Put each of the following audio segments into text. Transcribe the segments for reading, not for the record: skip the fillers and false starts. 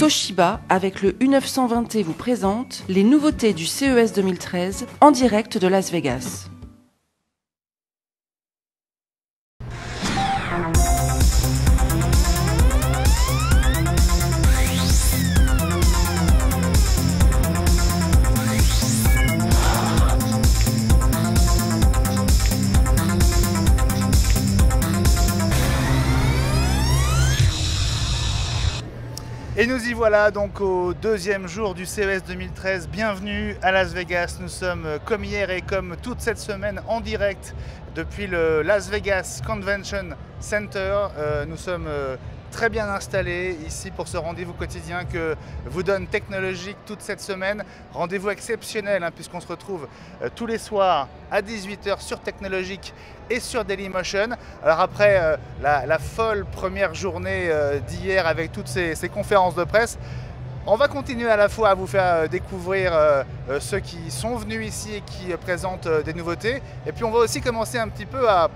Toshiba, avec le U920T, vous présente les nouveautés du CES 2013 en direct de Las Vegas. Et nous y voilà donc au deuxième jour du CES 2013. Bienvenue à Las Vegas. Nous sommes comme hier et comme toute cette semaine en direct depuis le Las Vegas Convention Center. Nous sommes très bien installés ici pour ce rendez-vous quotidien que vous donne Technologique toute cette semaine. Rendez-vous exceptionnel puisqu'on se retrouve tous les soirs à 18 h sur Technologique et sur Dailymotion. Alors après la folle première journée d'hier avec toutes ces conférences de presse, on va continuer à la fois à vous faire découvrir ceux qui sont venus ici et qui présentent des nouveautés. Et puis on va aussi commencer un petit peu à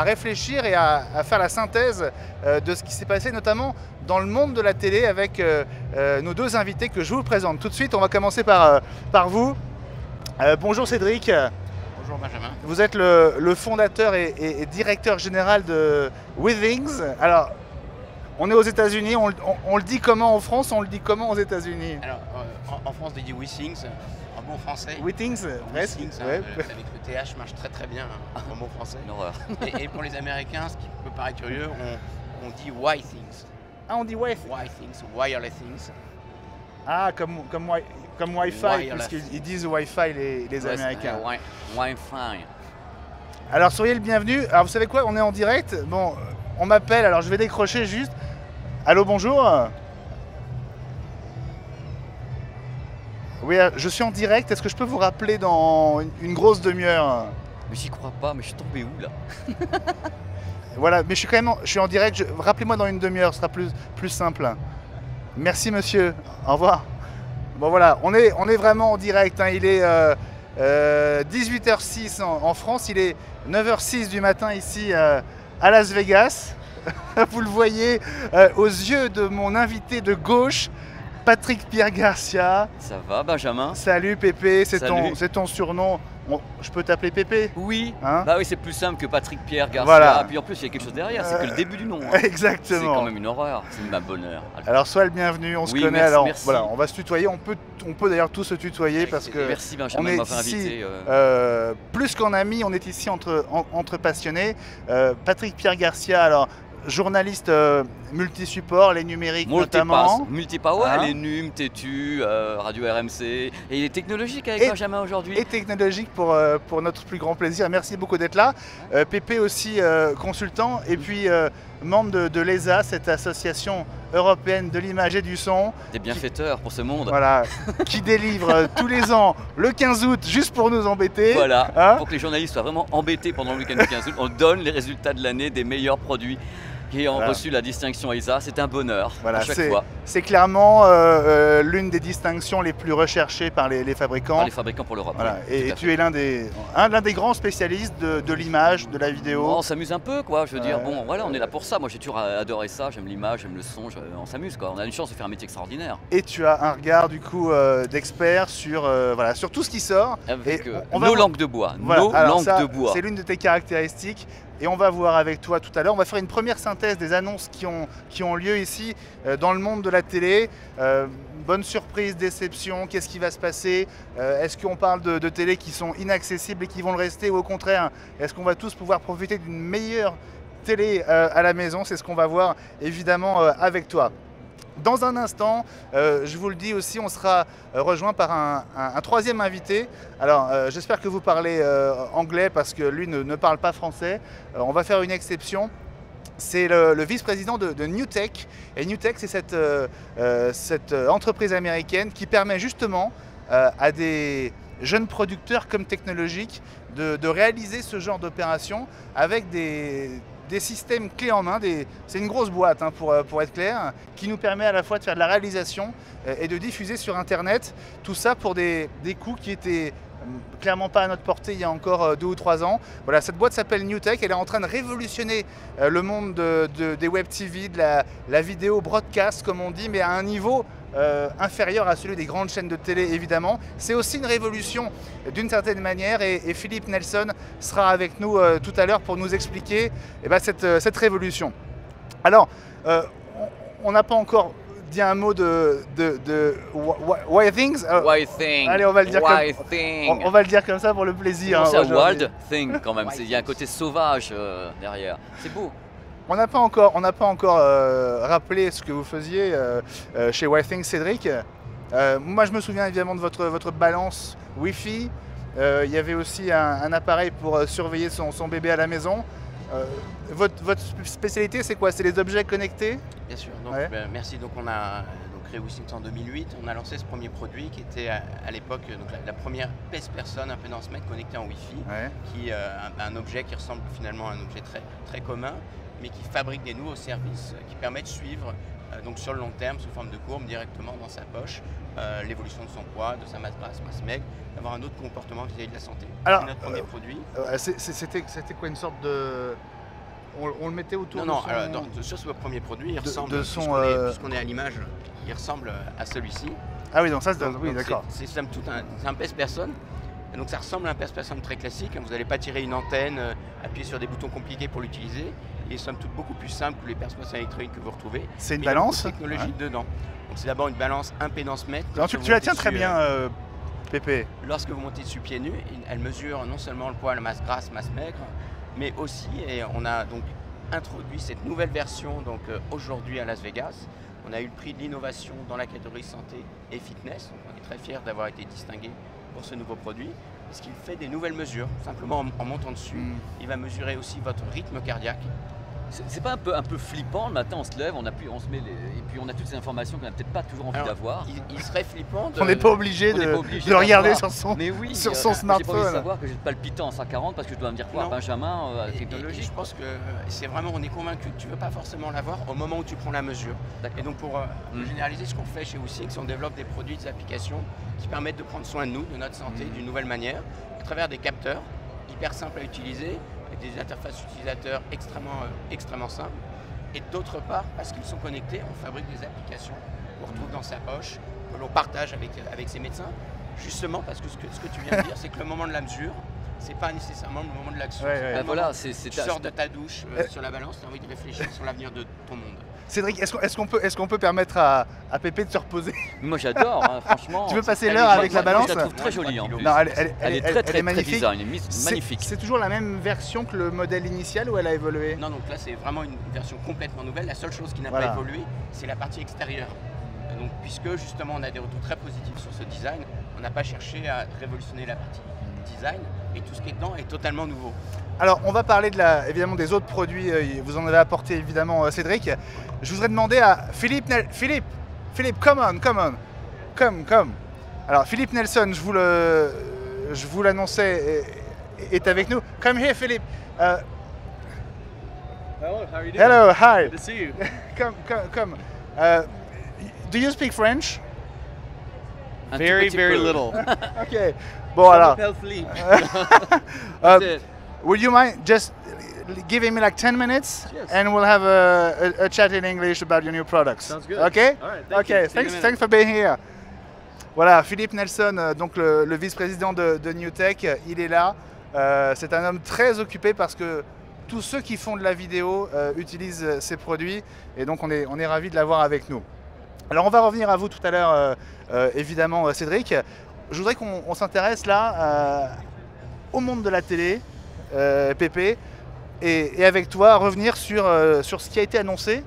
réfléchir et à faire la synthèse de ce qui s'est passé, notamment dans le monde de la télé, avec nos deux invités que je vous présente tout de suite. On va commencer par vous. Bonjour Cédric. Bonjour Benjamin. Vous êtes le fondateur et directeur général de Withings. Alors, on est aux États-Unis, on le dit comment en France, on le dit comment aux États-Unis? Alors, en France, on dit Withings, en bon français. Withings, presque. Withings, Ouais. avec le TH marche très très bien en bon français. Une horreur. Et pour les Américains, ce qui peut paraître curieux, on dit Wi-Things. Ah, on dit Wi-Fi. Wi-Things, Wireless Things. Ah, comme Wi-Fi, puisqu'ils disent Wi-Fi les Américains. Wi-Fi. Alors, soyez le bienvenu. Alors, vous savez quoi, on est en direct. Bon, on m'appelle, alors je vais décrocher juste. Allô, bonjour. Oui, je suis en direct. Est-ce que je peux vous rappeler dans une grosse demi-heure? Mais j'y crois pas, mais je suis tombé où là? Voilà, mais je suis en direct. Rappelez-moi dans une demi-heure, ce sera plus simple. Merci monsieur, au revoir. Bon voilà, on est vraiment en direct. Il est 18h06 en France, il est 9h06 du matin ici à Las Vegas. Vous le voyez aux yeux de mon invité de gauche, Patrick Pierre Garcia. Ça va Benjamin? Salut Pépé, c'est Salut. ton surnom. Je peux t'appeler Pépé? Oui, hein? bah oui, c'est plus simple que Patrick Pierre Garcia. Voilà. Puis en plus, il y a quelque chose derrière, c'est que le début du nom. Hein. Exactement. C'est quand même une horreur, c'est un bonheur. Alors sois le bienvenu, on se Oui, connaît, merci, alors merci. Voilà, on va se tutoyer, on peut d'ailleurs tous se tutoyer parce que merci Benjamin on de est m'avoir ici invité. plus qu'en amis, on est ici entre passionnés. Patrick Pierre Garcia, alors journaliste multi-support, les numériques notamment. Multipower, Hein? les NUM, Tétu, Radio RMC. Et il est technologique avec Benjamin aujourd'hui. Et technologique pour notre plus grand plaisir. Merci beaucoup d'être là. Pépé aussi consultant et puis membre de l'ESA, cette association européenne de l'image et du son. Des bienfaiteurs pour ce monde. Voilà, qui délivre tous les ans le 15 août juste pour nous embêter. Voilà, hein? pour que les journalistes soient vraiment embêtés pendant le week-end du 15 août. On donne les résultats de l'année des meilleurs produits qui ont reçu la distinction ESA. C'est un bonheur à chaque fois. C'est clairement l'une des distinctions les plus recherchées par les fabricants. Par les fabricants pour l'Europe. Voilà. Oui, et tu es l'un des grands spécialistes de l'image, de la vidéo. Bon, on s'amuse un peu, quoi. Je veux dire, bon, voilà, on est là pour ça. Moi, j'ai toujours adoré ça. J'aime l'image, j'aime le son. On s'amuse, quoi. On a une chance de faire un métier extraordinaire. Et tu as un regard, du coup, d'expert sur tout ce qui sort. Avec et nos langues de bois. Voilà. Nos Alors langues ça, de bois. C'est l'une de tes caractéristiques. Et on va voir avec toi tout à l'heure, on va faire une première synthèse des annonces qui ont lieu ici dans le monde de la télé. Bonne surprise, déception, qu'est-ce qui va se passer? Est-ce qu'on parle de télé qui sont inaccessibles et qui vont le rester, ou au contraire, est-ce qu'on va tous pouvoir profiter d'une meilleure télé à la maison? C'est ce qu'on va voir évidemment avec toi. Dans un instant, je vous le dis aussi, on sera rejoint par un troisième invité. Alors, j'espère que vous parlez anglais parce que lui ne parle pas français. On va faire une exception. C'est le vice-président de NewTek. Et NewTek, c'est cette entreprise américaine qui permet justement à des jeunes producteurs comme Technologique de réaliser ce genre d'opération avec des systèmes clés en main. C'est une grosse boîte, pour être clair, qui nous permet à la fois de faire de la réalisation et de diffuser sur Internet. Tout ça pour des coûts qui étaient clairement pas à notre portée il y a encore 2 ou 3 ans. Voilà, cette boîte s'appelle NewTek, elle est en train de révolutionner le monde des web TV, de la vidéo broadcast comme on dit, mais à un niveau inférieur à celui des grandes chaînes de télé évidemment. C'est aussi une révolution d'une certaine manière et Philippe Nelson sera avec nous tout à l'heure pour nous expliquer cette révolution. Alors, on n'a pas encore dit un mot de Why Things. Why Thing. Allez, on va le dire on va le dire comme ça pour le plaisir. C'est un wild thing quand même. Il y a un côté sauvage derrière. C'est beau. On n'a pas encore rappelé ce que vous faisiez chez Why Things, Cédric. Moi, je me souviens évidemment de votre balance Wi-Fi. Il y avait aussi un appareil pour surveiller son bébé à la maison. Votre spécialité, c'est quoi? C'est les objets connectés? Bien sûr, donc, merci. Donc on a créé WeSync en 2008. On a lancé ce premier produit qui était à l'époque la première personne impédance mec connectée en Wi-Fi, qui un objet qui ressemble finalement à un objet très, très commun, mais qui fabrique des nouveaux services qui permettent de suivre donc sur le long terme, sous forme de courbe, directement dans sa poche, l'évolution de son poids, de sa masse grasse, masse maigre, d'avoir un autre comportement vis-à-vis de la santé. Alors, c'est notre premier produit. C'était quoi, une sorte de... On le mettait autour de son... Alors, sur ce premier produit, il ressemble, puisqu'on est à l'image, il ressemble à celui-ci. Ah oui, donc ça, oui, d'accord. C'est somme toute un pèse-personne. Et donc ça ressemble à un pèse-personne très classique. Vous n'allez pas tirer une antenne, appuyer sur des boutons compliqués pour l'utiliser. Il est somme toute beaucoup plus simple que les pèse-personnes électroniques que vous retrouvez. C'est une balance. Il y a beaucoup de technologie dedans. Donc c'est d'abord une balance impédance mètre. Tu la tiens très bien, Pépé. Lorsque vous montez dessus pieds nus, elle mesure non seulement le poids, la masse grasse, masse maigre, mais aussi, et on a donc introduit cette nouvelle version donc aujourd'hui à Las Vegas. On a eu le prix de l'innovation dans la catégorie santé et fitness. Donc on est très fiers d'avoir été distingués pour ce nouveau produit. Parce qu'il fait des nouvelles mesures, simplement en montant dessus. Il va mesurer aussi votre rythme cardiaque. C'est pas un peu flippant? Le matin, on se lève, on se met et puis on a toutes ces informations qu'on n'a peut-être pas toujours envie d'avoir. Il serait flippant on n'est pas obligé de regarder sur son smartphone. J'ai pas envie de savoir que j'ai le palpitant en 140 parce que je dois me dire quoi, Benjamin, technologie. Je pense que c'est vraiment, on est convaincu que tu ne veux pas forcément l'avoir au moment où tu prends la mesure. Et donc pour généraliser ce qu'on fait chez WeSync, c'est on développe des produits, des applications qui permettent de prendre soin de nous, de notre santé, d'une nouvelle manière, à travers des capteurs hyper simples à utiliser, avec des interfaces utilisateurs extrêmement simples. Et d'autre part, parce qu'ils sont connectés, on fabrique des applications qu'on retrouve dans sa poche, que l'on partage avec ses médecins, justement parce que ce que tu viens de dire, c'est que le moment de la mesure, c'est pas nécessairement le moment de l'action. Voilà, tu sors de ta douche sur la balance, tu as envie de réfléchir sur l'avenir de ton monde. Cédric, est-ce qu'on peut permettre à Pépé de se reposer? Moi j'adore, franchement. Tu veux passer l'heure avec la balance? Je la trouve très jolie en plus. Non, elle est très magnifique. Magnifique. C'est toujours la même version que le modèle initial ou elle a évolué? Non, donc là c'est vraiment une version complètement nouvelle. La seule chose qui n'a pas évolué, c'est la partie extérieure. Donc, puisque justement on a des retours très positifs sur ce design, on n'a pas cherché à révolutionner la partie design et tout ce qui est dedans est totalement nouveau. Alors, on va parler évidemment des autres produits. Vous en avez apporté évidemment, Cédric. Je voudrais demander à Philippe, come on. Alors, Philippe Nelson, je vous l'annonçais, est avec nous. Come here, Philippe. Hello, how are you doing? Hello, hi. Good to see you. Come. Do you speak French? Very little. Ok. Bon, alors. Philippe. Would you mind just giving me like 10 minutes? Yes. And we'll have a chat in English about your new products. Sounds good. Okay? All right, thank you. Thanks for being here. Voilà, Philippe Nelson, donc le vice-président de NewTek, il est là. C'est un homme très occupé parce que tous ceux qui font de la vidéo utilisent ses produits et donc on est ravis de l'avoir avec nous. Alors on va revenir à vous tout à l'heure, évidemment, Cédric. Je voudrais qu'on s'intéresse là au monde de la télé, Pépé, et avec toi revenir sur ce qui a été annoncé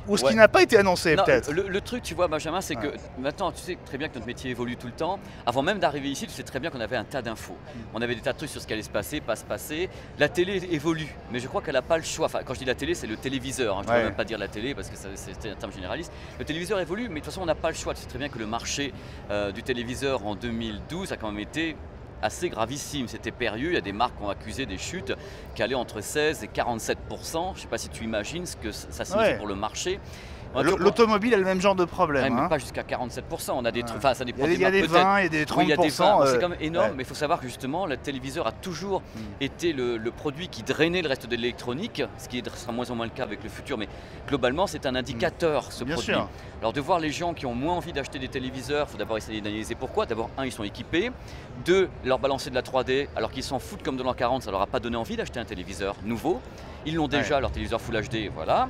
ou ce qui n'a pas été annoncé peut-être. Le truc, tu vois, Benjamin, c'est que maintenant, tu sais très bien que notre métier évolue tout le temps. Avant même d'arriver ici, tu sais très bien qu'on avait un tas d'infos. On avait des tas de trucs sur ce qui allait se passer, pas se passer. La télé évolue, mais je crois qu'elle n'a pas le choix. Enfin, quand je dis la télé, c'est le téléviseur. Je ne dois même pas dire la télé parce que c'est un terme généraliste. Le téléviseur évolue, mais de toute façon, on n'a pas le choix. Tu sais très bien que le marché du téléviseur en 2012 a quand même été assez gravissime, c'était périlleux, il y a des marques qui ont accusé des chutes qui allaient entre 16 et 47%. Je ne sais pas si tu imagines ce que ça signifie pour le marché. L'automobile a le même genre de Ouais, problème. mais hein. pas jusqu'à 47%. On a des trucs, enfin ça dépend Il y des a des marques, peut-être. 20, il y a des 30%. Oui, il y a des 20, c'est quand même énorme, ouais. mais il faut savoir que justement, le téléviseur a toujours été le produit qui drainait le reste de l'électronique, ce qui sera moins en moins le cas avec le futur, mais globalement, c'est un indicateur, ce Bien produit. sûr. Alors, de voir les gens qui ont moins envie d'acheter des téléviseurs, il faut d'abord essayer d'analyser pourquoi. D'abord, un, ils sont équipés. Deux, leur balancer de la 3D, alors qu'ils s'en foutent comme de l'an 40, ça leur a pas donné envie d'acheter un téléviseur nouveau. Ils l'ont déjà, leur téléviseur Full HD, voilà.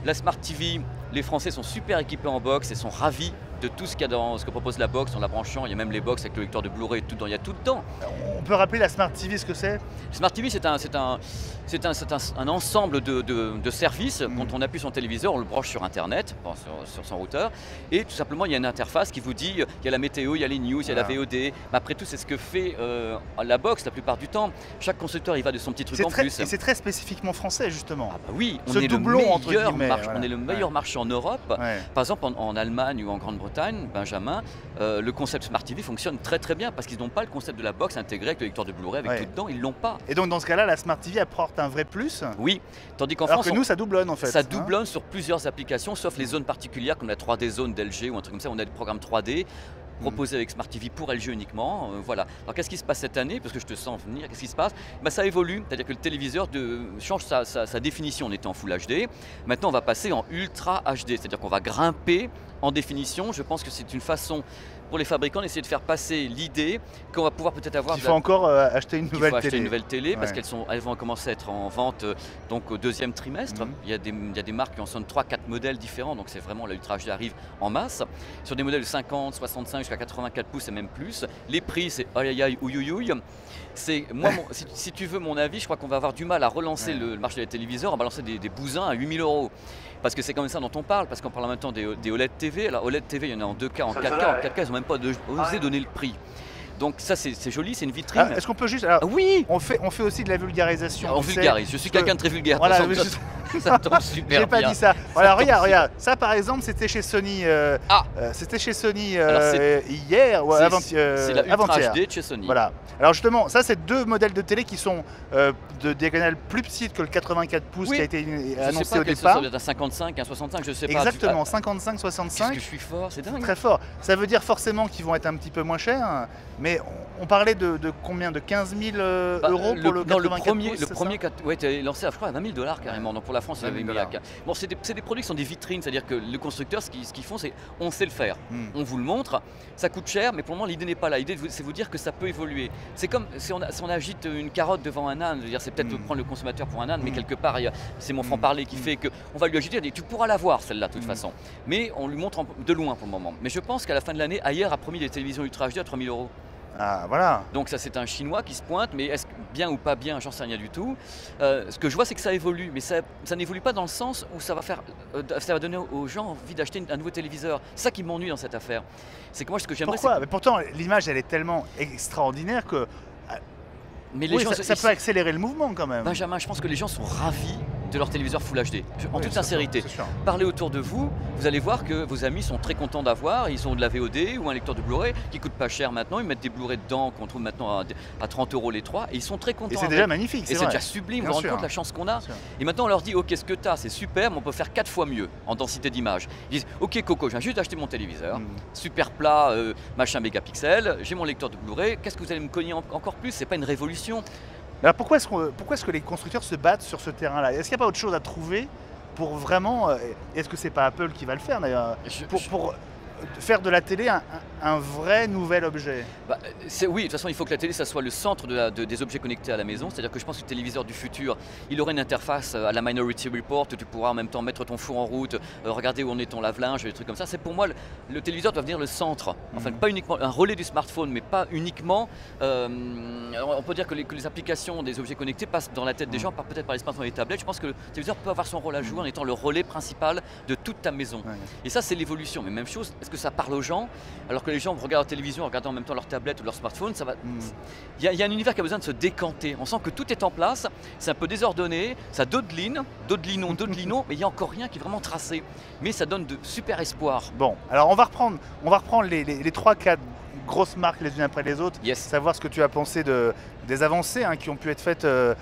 La Smart TV, les Français sont super équipés en box et sont ravis de tout ce qu'il y a dans ce que propose la box en la branchant. Il y a même les box avec le lecteur de Blu-ray, tout dedans, il y a tout dedans. On peut rappeler la Smart TV, ce que c'est? Smart TV, c'est un ensemble de services. Quand on appuie son téléviseur, on le branche sur Internet, sur son routeur, et tout simplement, il y a une interface qui vous dit, il y a la météo, il y a les news, il y a la VOD. Mais après tout, c'est ce que fait la box la plupart du temps. Chaque constructeur, il va de son petit truc en plus. Et c'est très spécifiquement français, justement. Ah bah oui, on Ce est doublon, entre le meilleur guillemets, marché, voilà. on est le meilleur marché en Europe. Ouais. Par exemple, en Allemagne ou en Grande-Bretagne, Benjamin, le concept Smart TV fonctionne très très bien parce qu'ils n'ont pas le concept de la box intégré avec le lecteur de Blu-ray avec Ouais. tout dedans, ils l'ont pas. Et donc, dans ce cas-là, la Smart TV apporte un vrai plus. Oui, tandis qu'en Alors France, que nous, ça doublonne, en fait. ça hein. doublonne sur plusieurs applications, sauf les zones particulières comme la 3D zone d'LG ou un truc comme ça. On a des programmes 3D proposés avec Smart TV pour LG uniquement. Voilà. Alors qu'est-ce qui se passe cette année? Parce que je te sens venir, qu'est-ce qui se passe? Ça évolue, c'est-à-dire que le téléviseur change sa définition. On était en Full HD. Maintenant, on va passer en Ultra HD, c'est-à-dire qu'on va grimper en définition. Je pense que c'est une façon pour les fabricants d'essayer de faire passer l'idée qu'on va pouvoir peut-être avoir Il faut encore acheter une qu'il nouvelle faut acheter télé. une nouvelle télé parce Ouais. qu'elles vont commencer à être en vente donc au deuxième trimestre. Il y a des marques qui en sont 3-4 modèles différents, donc c'est vraiment la Ultra HD arrive en masse. Sur des modèles de 50, 65 jusqu'à 84 pouces et même plus. Les prix, c'est aïe aïe aïe ouïe ouïe ouïe. C'est moi, si tu veux mon avis, je crois qu'on va avoir du mal à relancer le marché des téléviseurs, à balancer des bousins à 8 000 €. Parce que c'est quand même ça dont on parle, parce qu'on parle en même temps des OLED TV. Alors OLED TV, il y en a en 2K, en 4K. En 4K, ils n'ont même pas osé donner le prix. Donc ça, c'est joli, c'est une vitrine. Est-ce qu'on peut juste... Alors, Oui, on fait aussi de la vulgarisation. on tu sais, vulgarise. Je suis quelqu'un de très vulgaire. Voilà, de toute façon, ça tombe super j'ai pas bien. dit ça. Voilà, tombe regarde. Ça, par exemple, c'était chez Sony. C'était chez Sony Alors, c'est- hier ou C'est la Ultra avant-hier. HD de chez Sony. Voilà. Alors justement, ça, c'est deux modèles de télé qui sont de diagonale plus petite que le 84 pouces Oui. qui a été Je annoncé sais pas au quel départ. ça doit être un 55, un 65, je sais pas. Exactement, Qu'est-ce 55-65. que je suis fort, c'est dingue. Très fort. Ça veut dire forcément qu'ils vont être un petit peu moins chers, mais on parlait de combien? De 15 000 Bah, euros pour le 84 premier, pouces, le c'est premier ça était lancé à, je crois, à 20 000 $ carrément. Donc pour la France, il 20 avait 000 mis à... Bon, c'est des produits qui sont des vitrines, c'est-à-dire que le constructeur, ce qu'ils font, c'est on sait le faire. On vous le montre, ça coûte cher, mais pour le moment, l'idée n'est pas là. L'idée, c'est vous dire que ça peut évoluer. C'est comme si on agite une carotte devant un âne, c'est peut-être prendre le consommateur pour un âne, mais quelque part, c'est mon franc-parler qui fait qu'on va lui agiter, on dit tu pourras l'avoir celle-là de toute façon. Mais on lui montre de loin pour le moment. Mais je pense qu'à la fin de l'année, Ayer a promis des télévisions Ultra HD à 3 000 €. Ah, voilà. Donc ça c'est un chinois qui se pointe, mais est-ce bien ou pas bien, j'en sais rien du tout. Ce que je vois c'est que ça évolue, mais ça n'évolue pas dans le sens où ça va donner aux gens envie d'acheter un nouveau téléviseur. C'est ça qui m'ennuie dans cette affaire. C'est que moi ce que j'aimerais... Pourquoi? Mais pourtant, l'image, elle est tellement extraordinaire que Mais les oui, gens, ça peut accélérer le mouvement quand même. Benjamin, je pense que les gens sont ravis de leur téléviseur Full HD, en Oui, toute c'est sincérité. sûr, c'est sûr. Parlez autour de vous, vous allez voir que vos amis sont très contents d'avoir, ils ont de la VOD ou un lecteur de Blu-ray qui coûte pas cher maintenant, ils mettent des Blu-ray dedans qu'on trouve maintenant à 30 € les trois, et ils sont très contents. Et c'est avec. déjà magnifique, Et c'est c'est vrai. déjà sublime, vous Bien vous rendez sûr. compte la chance qu'on a. Bien sûr. Et maintenant on leur dit ok, ce que tu as c'est super, mais on peut faire 4 fois mieux en densité d'image. Ils disent ok Coco, je viens juste d'acheter mon téléviseur, super plat, machin mégapixels, j'ai mon lecteur de Blu-ray, qu'est-ce que vous allez me cogner encore plus? C'est pas une révolution. Alors pourquoi est-ce que les constructeurs se battent sur ce terrain-là? Est-ce qu'il n'y a pas autre chose à trouver pour vraiment... Est-ce que c'est pas Apple qui va le faire d'ailleurs? Pour faire de la télé un vrai nouvel objet. Bah, oui, de toute façon, il faut que la télé, ça soit le centre des objets connectés à la maison. C'est-à-dire que je pense que le téléviseur du futur, il aurait une interface à la Minority Report où tu pourras en même temps mettre ton four en route, regarder où en est ton lave-linge, des trucs comme ça. C'est pour moi, le téléviseur doit devenir le centre. Enfin, pas uniquement un relais du smartphone, mais pas uniquement. On peut dire que les applications des objets connectés passent dans la tête des gens, peut-être par les smartphones et les tablettes. Je pense que le téléviseur peut avoir son rôle à jouer en étant le relais principal de toute ta maison. Ouais. Et ça, c'est l'évolution. Mais même chose, est-ce que ça parle aux gens? Alors que les gens regardent la télévision en regardant en même temps leur tablette ou leur smartphone, ça va. Il y a un univers qui a besoin de se décanter. On sent que tout est en place, c'est un peu désordonné, ça dodeline, dodelinons, mais il n'y a encore rien qui est vraiment tracé. Mais ça donne de super espoir. Bon, alors on va reprendre les 3-4 grosses marques les unes après les autres, Yes. savoir ce que tu as pensé des avancées qui ont pu être faites de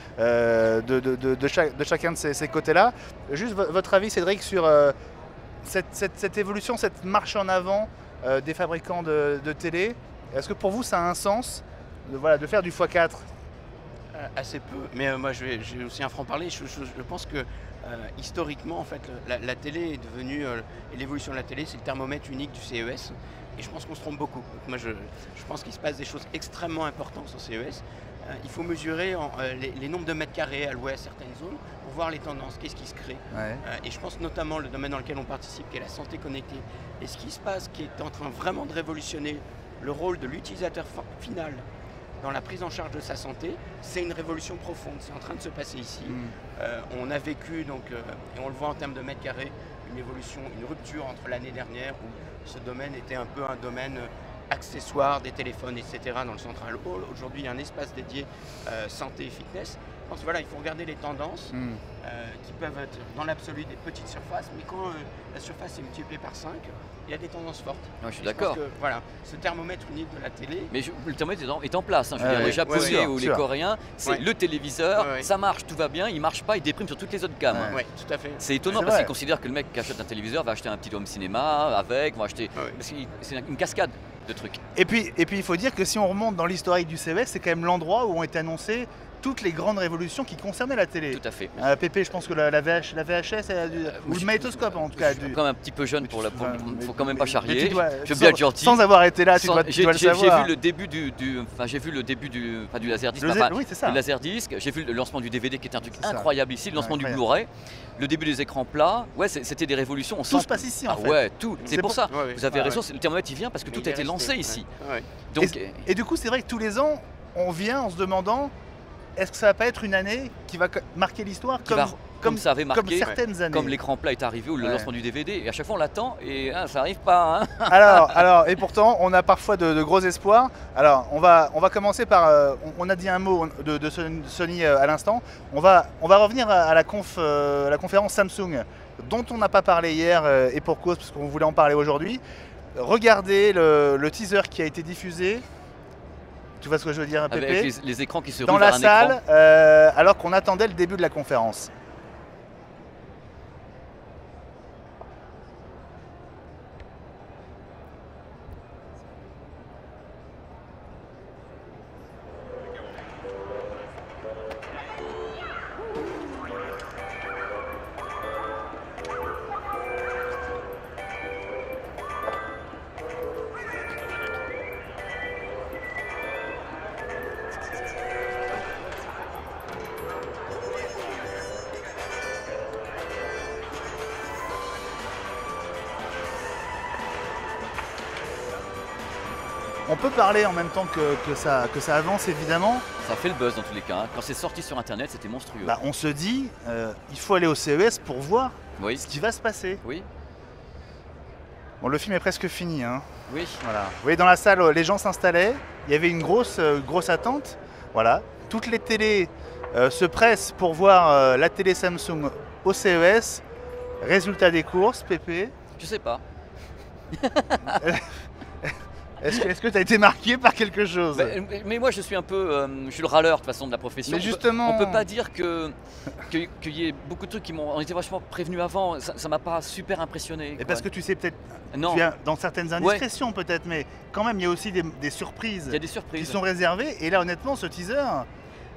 chacun de ces côtés-là. Juste votre avis, Cédric, sur cette évolution, cette marche en avant des fabricants de télé, est-ce que pour vous ça a un sens de faire du x4? Assez peu, mais moi j'ai aussi un franc-parler. Je pense que historiquement, en fait, la télé est devenue, et l'évolution de la télé, c'est le thermomètre unique du CES. Et je pense qu'on se trompe beaucoup. Donc moi je pense qu'il se passe des choses extrêmement importantes au CES. Il faut mesurer les nombres de mètres carrés alloués à certaines zones pour voir les tendances, qu'est-ce qui se crée. Ouais. Et je pense notamment le domaine dans lequel on participe, qui est la santé connectée. Et ce qui se passe, qui est en train vraiment de révolutionner le rôle de l'utilisateur final dans la prise en charge de sa santé, c'est une révolution profonde. C'est en train de se passer ici. On a vécu, donc, et on le voit en termes de mètres carrés, une évolution, une rupture entre l'année dernière où ce domaine était un peu un domaine accessoire des téléphones, etc. dans le Central Hall. Aujourd'hui, il y a un espace dédié santé et fitness. Je pense qu'il faut regarder les tendances qui peuvent être dans l'absolu des petites surfaces, mais quand la surface est multipliée par 5, il y a des tendances fortes. Ouais, je suis d'accord. Voilà, ce thermomètre unique de la télé. Mais le thermomètre est en place. Hein. Je veux dire, les Japonais ou les Coréens, c'est le téléviseur, ça marche, tout va bien, il marche pas, il déprime sur toutes les autres gammes. Oui, tout à fait. C'est étonnant parce qu'ils considèrent que le mec qui achète un téléviseur va acheter un petit home cinéma avec, va acheter. Parce que c'est une cascade de trucs. Et puis il faut dire que si on remonte dans l'historique du CES, c'est quand même l'endroit où ont été annoncées toutes les grandes révolutions qui concernaient la télé. Tout à fait. Pépé, je pense que la VHS ou le magnétoscope en tout cas. Je suis quand même un petit peu jeune faut quand même pas charrier. Je veux bien être gentil. Sans avoir été là, tu dois le savoir. J'ai vu le début du laserdisc. Oui, c'est ça. Le laserdisc. J'ai vu le lancement du DVD qui était un truc incroyable ici, le lancement du Blu-ray, le début des écrans plats. Ouais, c'était des révolutions. Tout se passe ici en fait. Ouais, tout. C'est pour ça. Vous avez raison. Le thermomètre il vient parce que tout a été lancé ici. Et du coup, c'est vrai que tous les ans, on vient en se demandant. Est-ce que ça va pas être une année qui va marquer l'histoire comme ça avait marqué, comme certaines années, comme l'écran plat est arrivé ou le lancement du DVD, et à chaque fois on l'attend et ça arrive pas. Hein. alors, et pourtant on a parfois de gros espoirs. Alors on va commencer par, on a dit un mot de Sony à l'instant. On va revenir à la conférence Samsung dont on n'a pas parlé hier et pour cause parce qu'on voulait en parler aujourd'hui. Regardez le teaser qui a été diffusé. Tu vois ce que je veux dire, Pépé? Avec les écrans qui se dans la salle, alors qu'on attendait le début de la conférence. On peut parler en même temps que ça avance évidemment. Ça fait le buzz dans tous les cas. Hein. Quand c'est sorti sur internet, c'était monstrueux. On se dit, il faut aller au CES pour voir ce qui va se passer. Oui. Bon, le film est presque fini. Hein. Oui. Voilà. Vous voyez, dans la salle, les gens s'installaient. Il y avait une grosse attente. Voilà. Toutes les télés se pressent pour voir la télé Samsung au CES. Résultat des courses, Pépé. Je sais pas. Est-ce que tu as été marqué par quelque chose? Mais moi je suis un peu, je suis le râleur de toute façon de la profession. Mais justement, on peut pas dire qu'il y ait beaucoup de trucs qui m'ont été vachement prévenus avant. Ça m'a pas super impressionné. Et parce que tu sais peut-être, non. Tu as dans certaines indiscrétions peut-être, mais quand même il y a aussi des surprises. Il y a des surprises qui sont réservées. Et là honnêtement ce teaser.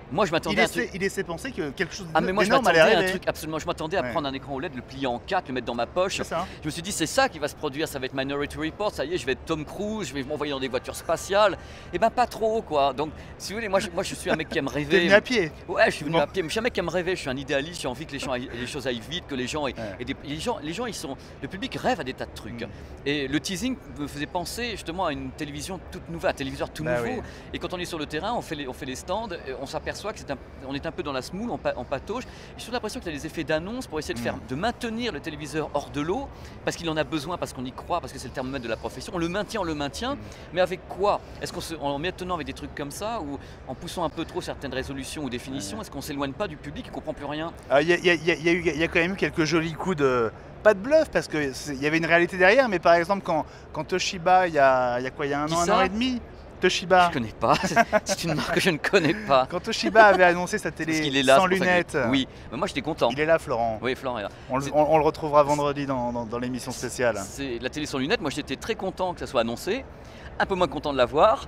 Moi, je m'attendais il laissait penser que quelque chose mais moi, d'énorme allait arriver. Un truc absolument. Je m'attendais à prendre un écran OLED, le plier en 4, le mettre dans ma poche. Je me suis dit, c'est ça qui va se produire. Ça va être Minority Report. Ça y est, je vais être Tom Cruise. Je vais m'envoyer dans des voitures spatiales. Et ben pas trop, quoi. Donc, si vous voulez, moi, je suis un mec qui aime rêver. T'es venu à pied? Ouais, je suis venu à pied. Mais je suis un mec qui aime rêver. Je suis un idéaliste. J'ai envie que les choses aillent vite, que les gens, les gens, ils sont. Le public rêve à des tas de trucs. Et le teasing me faisait penser justement à une télévision toute nouvelle, un téléviseur tout nouveau. Oui. Et quand on est sur le terrain, on fait les stands. On s'aperçoit que on est un peu dans la semoule, en patauge. J'ai toujours l'impression qu'il y a des effets d'annonce pour essayer de maintenir le téléviseur hors de l'eau, parce qu'il en a besoin, parce qu'on y croit, parce que c'est le thermomètre de la profession. On le maintient, mais avec quoi? Est-ce qu'en maintenant avec des trucs comme ça, ou en poussant un peu trop certaines résolutions ou définitions, est-ce qu'on s'éloigne pas du public qui ne comprend plus rien? Il y a quand même eu quelques jolis coups de... Pas de bluff, parce qu'il y avait une réalité derrière, mais par exemple, quand Toshiba, il y a un an et demi, Toshiba. Je connais pas, c'est une marque que je ne connais pas. Quand Toshiba avait annoncé sa Parce qu'il télé est là, sans c'est pour ça qu'il est- lunettes, Oui, mais moi j'étais content. il est là, Florent. Oui, Florent est là. On le retrouvera vendredi dans l'émission spéciale. C'est la télé sans lunettes, moi j'étais très content que ça soit annoncé. Un peu moins content de l'avoir,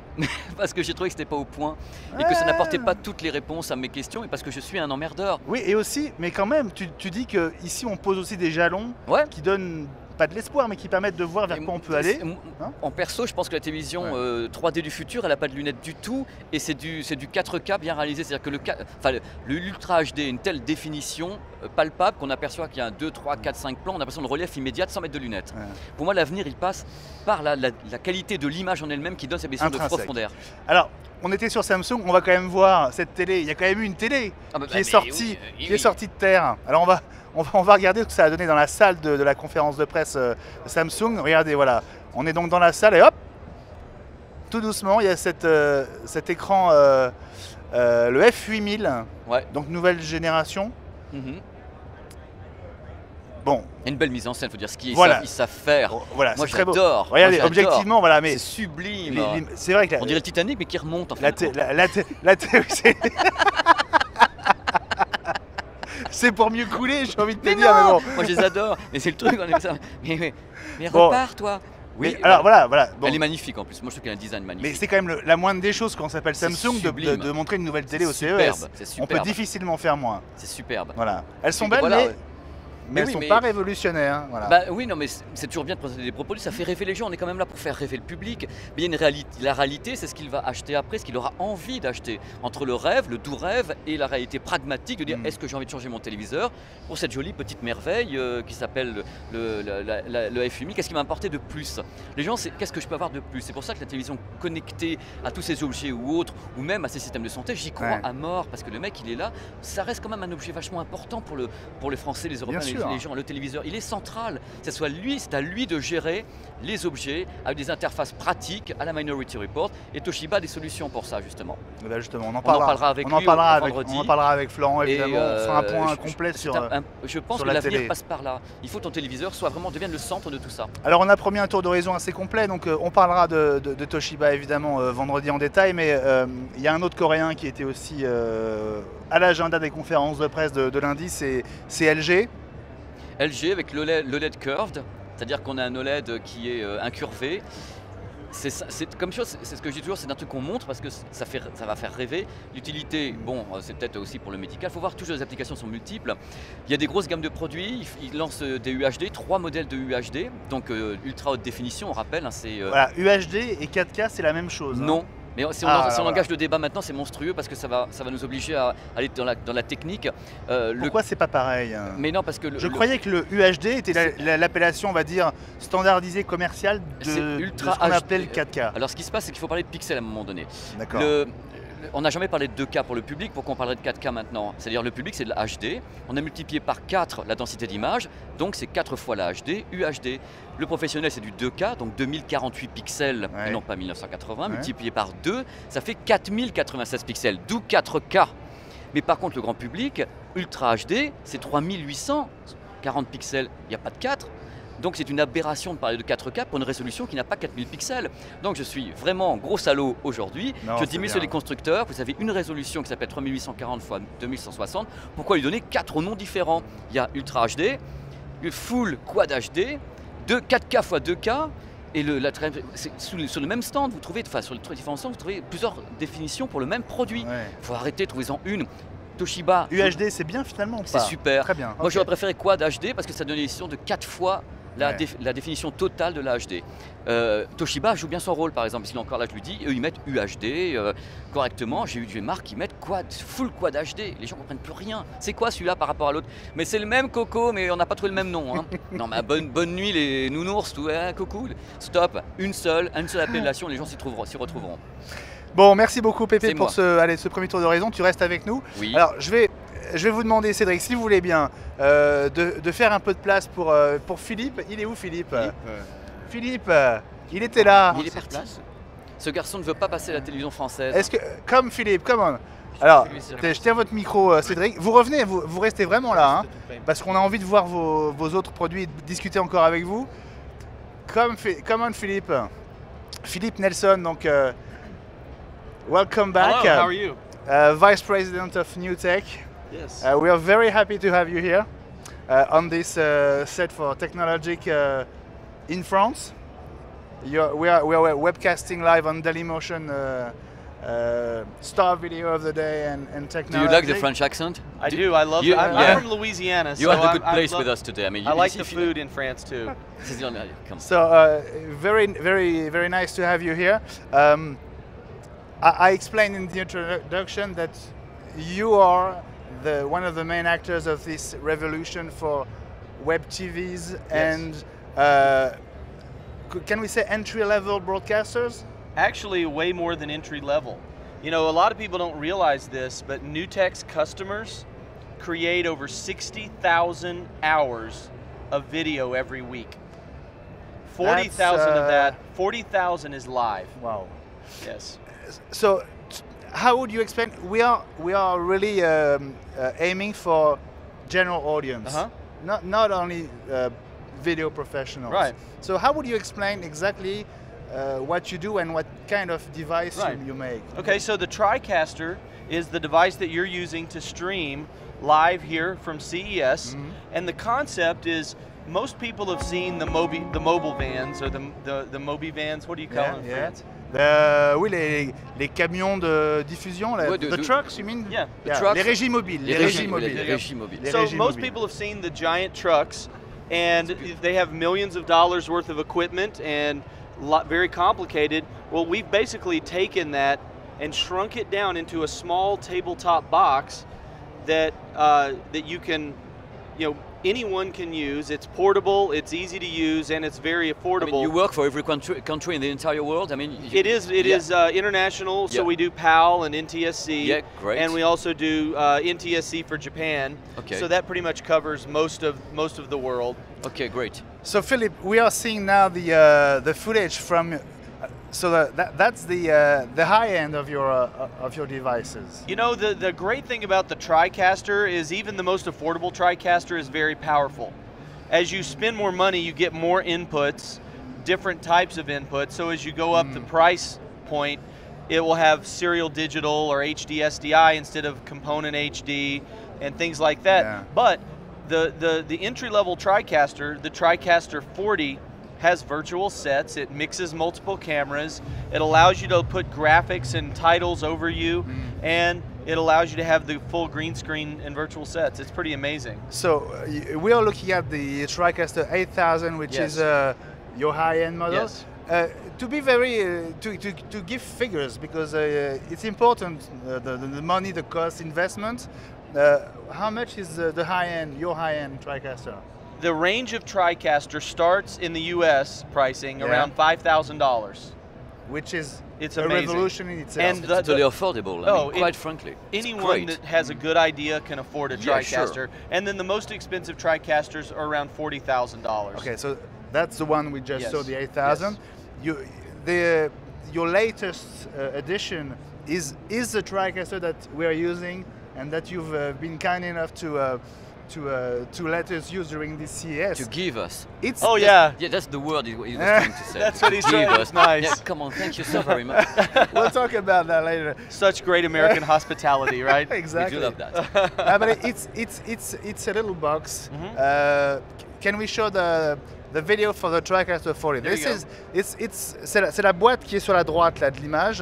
parce que j'ai trouvé que c'était pas au point et que ça n'apportait pas toutes les réponses à mes questions et parce que je suis un emmerdeur. Oui, et aussi, mais quand même, tu dis que ici on pose aussi des jalons Ouais. qui donnent pas de l'espoir, mais qui permettent de voir vers Et quoi on peut aller. Hein En perso, je pense que la télévision 3D du futur, elle n'a pas de lunettes du tout et c'est du 4K bien réalisé. C'est-à-dire que le Ultra HD, une telle définition palpable qu'on aperçoit qu'il y a un 2, 3, 4, 5 plans, on a l'impression de relief immédiat sans mettre de lunettes. Ouais. Pour moi, l'avenir, il passe par la qualité de l'image en elle-même qui donne cette impression de Intrinsèque. profondeur. Alors, on était sur Samsung, on va quand même voir cette télé. Il y a quand même eu une télé qui est sortie, qui est sortie de terre. Alors on va regarder ce que ça a donné dans la salle de la conférence de presse Samsung. Regardez, voilà, on est donc dans la salle et hop, tout doucement, il y a cet écran, le F8000, Ouais. donc nouvelle génération. Mhm. Bon, Il y a une belle mise en scène, faut dire ce qu'ils Voilà. savent faire. voilà, Moi c'est très beau. j'adore. Regardez, Moi, j'adore. objectivement, voilà, mais C'est sublime. c'est vrai que On dirait le Titanic mais qui remonte en fait. oui, c'est pour mieux couler, j'ai envie de te Mais dire, mais non, bon. moi je les adore. Mais c'est le truc, on est comme ça. Mais Bon. repars toi. Oui, Mais alors voilà. Bon. Elle est magnifique en plus. Moi je trouve qu'elle a un design Mais magnifique. c'est quand même la moindre des choses quand on s'appelle C'est Samsung sublime. de montrer une nouvelle télé au superbe. CES. C'est On peut superbe. difficilement faire moins. C'est superbe. Voilà. Elles sont Et belles, voilà. mais elles oui, sont mais- pas révolutionnaires. Hein, voilà. Bah oui, non, mais c'est toujours bien de présenter des propos. Ça fait rêver les gens. On est quand même là pour faire rêver le public. Mais il y a une réalité. La réalité, c'est ce qu'il va acheter après, ce qu'il aura envie d'acheter. Entre le rêve, le doux rêve, et la réalité pragmatique de dire est-ce que j'ai envie de changer mon téléviseur pour cette jolie petite merveille qui s'appelle le F8000. Qu'est-ce qui m'a apporté de plus? Les gens, c'est qu'est-ce que je peux avoir de plus? C'est pour ça que la télévision connectée à tous ces objets ou autres, ou même à ces systèmes de santé, j'y crois Ouais. à mort parce que le mec, il est là. Ça reste quand même un objet vachement important pour les Français, les Européens, sûr. les gens. Le téléviseur, il est central. C'est à lui de gérer les objets avec des interfaces pratiques à la Minority Report. Et Toshiba a des solutions pour ça justement. Et ben justement, on en parlera parlera avec on en lui parlera au avec, vendredi. on en parlera avec Florent Et, évidemment. On fera un point complet c'est sur. je pense sur que la l'avenir télé. passe par là. Il faut que ton téléviseur devienne le centre de tout ça. Alors on a promis un tour d'horizon assez complet, donc on parlera de Toshiba évidemment vendredi en détail, mais il y a un autre coréen qui était aussi à l'agenda des conférences de presse de lundi, c'est LG. LG avec l'OLED curved, c'est-à-dire qu'on a un OLED qui est incurvé. C'est comme chose, c'est ce que je dis toujours, c'est un truc qu'on montre parce que ça va faire rêver. L'utilité, bon, c'est peut-être aussi pour le médical. Il faut voir toujours les applications sont multiples. Il y a des grosses gammes de produits. Ils lancent des UHD, 3 modèles de UHD, donc ultra haute définition. On rappelle, hein, c'est Voilà, UHD et 4K c'est la même chose. hein. non. Mais si on, Ah, si on voilà. engage le débat maintenant, c'est monstrueux parce que ça va nous obliger à aller dans la technique. Pourquoi c'est pas pareil hein Mais non, parce que Je croyais que le UHD était l'appellation, on va dire, standardisée commerciale C'est de ultra ce qu'on HD. appelait le 4K. Alors ce qui se passe, c'est qu'il faut parler de pixels à un moment donné. D'accord. On n'a jamais parlé de 2K pour le public, pourquoi on parlerait de 4K maintenant? C'est-à-dire le public c'est de la HD, on a multiplié par 4 la densité d'image, donc c'est 4 fois la HD, UHD. Le professionnel c'est du 2K, donc 2048 pixels, Ouais. et non pas 1980, Ouais. multiplié par 2, ça fait 4096 pixels, d'où 4K. Mais par contre le grand public, Ultra HD, c'est 3840 pixels, il n'y a pas de 4. Donc c'est une aberration de parler de 4K pour une résolution qui n'a pas 4000 pixels. Donc je suis vraiment gros salaud aujourd'hui. Non, Je c'est dis bien. sur les constructeurs, vous avez une résolution qui s'appelle 3840 x 2160. Pourquoi lui donner 4 noms différents? Il y a Ultra HD, Full Quad HD, 4K x 2K. Et sur le même stand, vous trouvez, enfin sur les différents stands, vous trouvez plusieurs définitions pour le même produit. Ouais. Il faut arrêter, trouvez-en une. Toshiba, UHD c'est bien finalement ou c'est pas super. Très bien. Moi ok. j'aurais préféré Quad HD parce que ça donne une édition de 4 fois Ouais. la définition totale de la HD. Toshiba joue bien son rôle par exemple, s'il est encore là je lui dis, eux ils mettent UHD correctement, j'ai eu des marques qui mettent full Quad HD, les gens comprennent plus rien. C'est quoi celui-là par rapport à l'autre? Mais c'est le même Coco mais on n'a pas trouvé le même nom. Hein. Non mais bonne nuit les nounours, tout, hein, Coco. Stop, une seule appellation, les gens s'y retrouveront. Bon, merci beaucoup Pépé C'est pour moi. ce premier tour d'horizon, tu restes avec nous. Oui. Alors je vais vous demander Cédric, si vous voulez bien, de faire un peu de place pour Philippe. Il est où Philippe Philippe, il était là. Il est parti. Ce garçon ne veut pas passer à la télévision française. Est-ce que, comme Philippe, come on. Alors, Je vais lui dire. je tiens votre micro Cédric. Vous revenez, vous restez vraiment là, hein, parce qu'on a envie de voir vos autres produits et de discuter encore avec vous. Come on Philippe. Philippe Nelson, donc welcome back. Hello, how are you? Vice President of NewTek. Yes. We are very happy to have you here on this set for Technologic in France. We are webcasting live on Dailymotion star video of the day and Technologic. Do you like the French accent? I do. I love it. I'm from Louisiana, You so are the good I place love, with us today. I mean, I like the food in France too. So very nice to have you here. I explained in the introduction that you are one of the main actors of this revolution for web TVs and can we say entry-level broadcasters? Actually, way more than entry level. You know, a lot of people don't realize this, but NewTek's customers create over 60,000 hours of video every week. 40,000 of that, 40,000 is live. Wow. Yes. So, how would you explain? We are really aiming for general audience, not only video professionals. Right. So, how would you explain exactly what you do and what kind of device you make? Okay, so the TriCaster is the device that you're using to stream live here from CES, and the concept is most people have seen the mobile vans or the Mobi vans. What do you call them in France? Oui, les camions de diffusion, the trucks, you mean? Yeah, the trucks. Les régies mobiles. Les régies mobiles. So most people have seen the giant trucks, and they have millions of dollars worth of equipment and very complicated. Well, we've basically taken that and shrunk it down into a small tabletop box that that you can, anyone can use. It's portable, it's easy to use, and it's very affordable. I mean, you work for every country in the entire world. I mean, it is international. So we do PAL and NTSC. Yeah, great. And we also do NTSC for Japan. Okay. So that pretty much covers most of the world. Okay, great. So Philip, we are seeing now the footage from. So that's the high end of your devices. You know, the great thing about the TriCaster is even the most affordable TriCaster is very powerful. As you spend more money, you get more inputs, different types of inputs. So as you go up the price point, it will have serial digital or HD SDI instead of component HD and things like that. Yeah. But the entry-level TriCaster, the TriCaster 40, has virtual sets. It mixes multiple cameras. It allows you to put graphics and titles over you, and it allows you to have the full green screen and virtual sets. It's pretty amazing. So we are looking at the TriCaster 8000, which is your high-end model. Yes. To be very to give figures, because it's important, the money, the cost, investment. How much is your high-end TriCaster? The range of TriCaster starts in the U.S. pricing around $5,000. Which is it's a amazing. revolution in itself. And totally affordable. I mean, quite frankly, anyone that has a good idea can afford a TriCaster. Sure. And then the most expensive TriCasters are around $40,000. Okay, so that's the one we just saw, the 8000. Yes. Your latest edition is the TriCaster that we are using and that you've been kind enough to let us use during this CES. To give us. Yeah, that's the word he was trying to say. That's what he's trying to say. Nice. Yeah, come on, thank you so very much. We'll talk about that later. Such great American hospitality, right? Exactly. We do love that. But it's a little box. Can we show the video for the TriCaster 40? C'est la boîte qui est sur la droite là de l'image.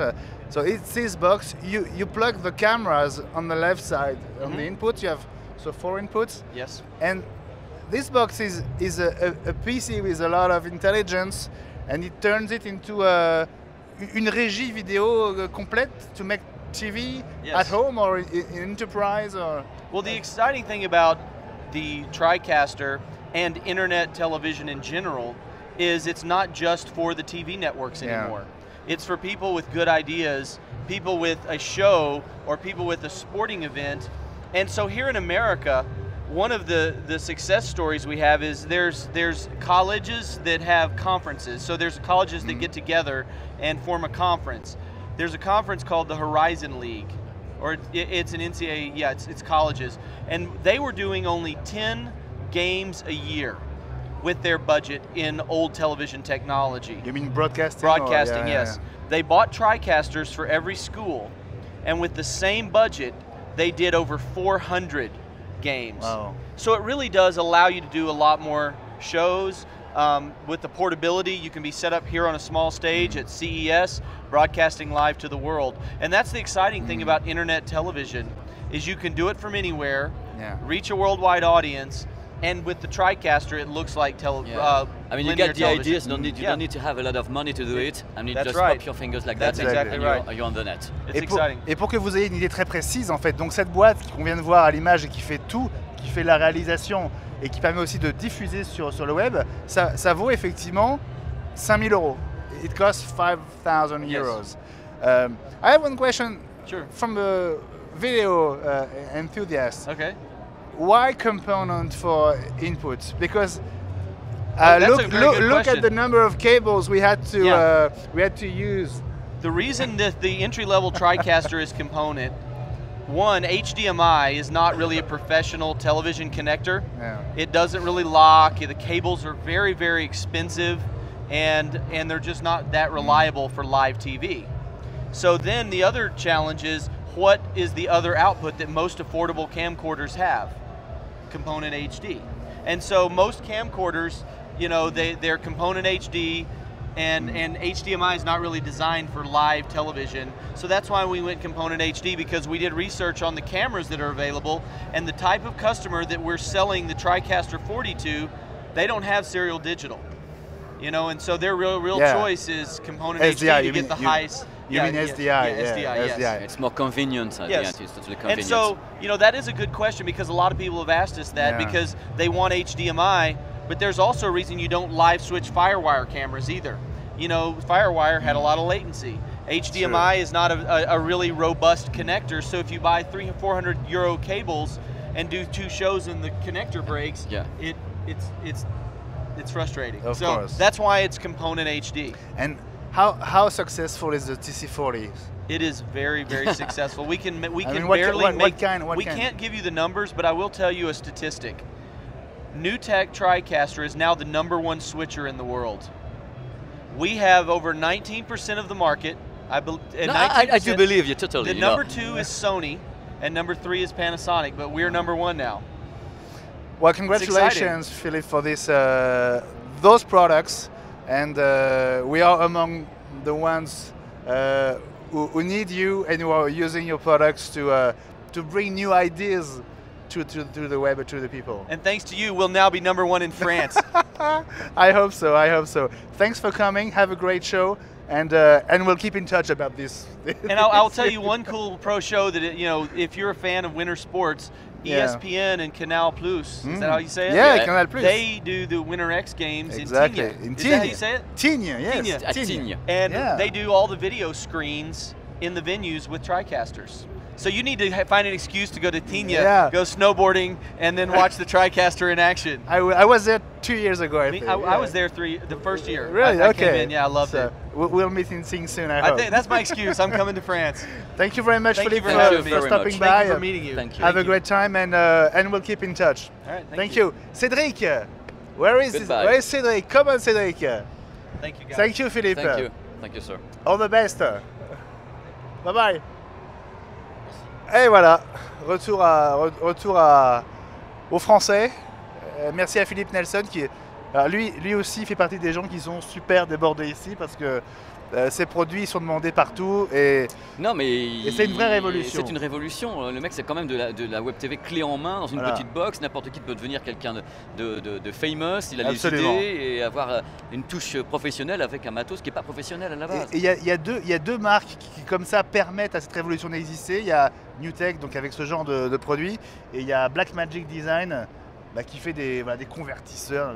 So it's this box. You plug the cameras on the left side on the input. You have 4 inputs. Yes. And this box is a PC with a lot of intelligence, and it turns it into une régie vidéo complète to make TV at home or in enterprise. Well, the exciting thing about the TriCaster and internet television in general is it's not just for the TV networks anymore. It's for people with good ideas, people with a show, or people with a sporting event. And so here in America, one of the success stories we have is there's colleges that have conferences. So there's colleges that get together and form a conference. There's a conference called the Horizon League, or it's an NCAA, it's colleges. And they were doing only 10 games a year, with their budget in old television technology. You mean broadcasting? Broadcasting, Yeah, yes. They bought TriCasters for every school, and with the same budget, they did over 400 games. Wow. So it really does allow you to do a lot more shows. With the portability, you can be set up here on a small stage at CES, broadcasting live to the world. And that's the exciting thing about internet television, is you can do it from anywhere, reach a worldwide audience, and with the TriCaster, it looks like I mean, you get the ideas. You don't need to have a lot of money to do it. I mean, just pop your fingers like That's that, exactly and right. you're on the net. It's exciting. Et pour que vous ayez une idée très précise, en fait, donc cette boîte qu'on vient de voir à l'image et qui fait tout, qui fait la réalisation et qui permet aussi de diffuser sur le web, ça vaut effectivement 5 000 euros. It costs 5,000 euros. I have one question from a video enthusiast. Okay. Why component for input? Because look at the number of cables we had to use. The reason that the entry-level TriCaster is component, one, HDMI is not really a professional television connector. Yeah. It doesn't really lock. The cables are very, very expensive, and they're just not that reliable for live TV. So then the other challenge is, what is the other output that most affordable camcorders have? Component HD. And so most camcorders, you know, they're component HD, and HDMI is not really designed for live television. So that's why we went component HD, because we did research on the cameras that are available, and the type of customer that we're selling the TriCaster 40 to, they don't have serial digital. You know, and so their real choice is component SDI, HD to get the highest. You mean SDI? SDI, yes. It's more convenient. Yes. It's totally convenient. And so, you know, that is a good question, because a lot of people have asked us that because they want HDMI, but there's also a reason you don't live switch FireWire cameras either. You know, FireWire had a lot of latency. HDMI is not a really robust connector, so if you buy 300 or 400 euro cables and do 2 shows and the connector breaks, it's frustrating. Of course. That's why it's component HD. And how successful is the TC40? It is very, very successful. We can we can't give you the numbers, but I will tell you a statistic. NewTek TriCaster is now the #1 switcher in the world. We have over 19% of the market. I do believe you totally. The number 2 is Sony, and number 3 is Panasonic, but we're #1 now. Well, congratulations, Philip, for those products, and we are among the ones who need you and who are using your products to bring new ideas to the web, to the people. And thanks to you, we'll now be #1 in France. I hope so. I hope so. Thanks for coming. Have a great show, and we'll keep in touch about this. And I'll tell you one cool pro show that if you're a fan of winter sports, ESPN and Canal Plus. Is that how you say it? Yeah, Canal Plus. They do the Winter X Games in Tignes. In Is that how you say it? Tignes, yes. Tignes. And they do all the video screens in the venues with TriCasters. So you need to find an excuse to go to Tignes, go snowboarding, and then watch the TriCaster in action. I was there 2 years ago, I think. I was there the first year. Really? I Okay. came in, I loved it. We'll meet in Sing soon, I hope. I think that's my excuse. I'm coming to France. Thank you very much, Philippe, for stopping by. Thank you for meeting you. Thank you. Have a great time, and we'll keep in touch. All right, thank you. Cédric, where is Cédric? Come on, Cédric. Thank you, guys. Thank you, Philippe. Thank you. Thank you, sir. All the best. Bye-bye. Et voilà, retour aux Français. Merci à Philippe Nelson qui, lui aussi fait partie des gens qui sont super débordés ici parce que ces produits sont demandés partout et c'est une vraie révolution. C'est une révolution. Le mec, c'est quand même de la web TV clé en main dans une petite box. N'importe qui peut devenir quelqu'un de famous. Il a les idées et avoir une touche professionnelle avec un matos qui n'est pas professionnel à la base. Et il y a deux marques qui comme ça permettent à cette révolution d'exister. Il y a NewTek, donc avec ce genre de produits, et il y a Blackmagic Design qui fait des convertisseurs.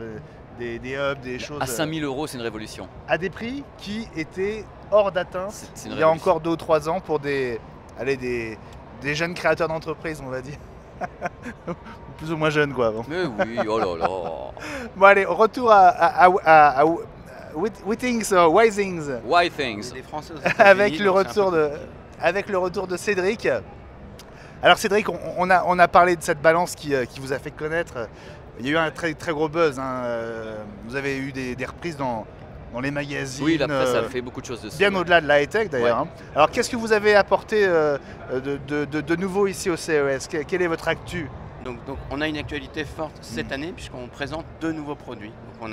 Des hubs, des choses. À 5 000 euros, c'est une révolution. À des prix qui étaient hors d'atteinte il y a encore 2 ou 3 ans pour des jeunes créateurs d'entreprise, on va dire. Plus ou moins jeunes, quoi. Bon. Mais oui, oh là là. Bon, allez, retour à Withings. Les Français avec le retour de Cédric. Alors Cédric, on a parlé de cette balance qui vous a fait connaître. Il y a eu un très, très gros buzz. Hein. Vous avez eu des reprises dans les magazines. Oui, la presse a fait beaucoup de choses dessus. Bien au-delà de la high-tech d'ailleurs. Ouais. Hein. Alors qu'est-ce que vous avez apporté de nouveau ici au CES? Quelle est votre actu? Donc on a une actualité forte cette année puisqu'on présente 2 nouveaux produits. Donc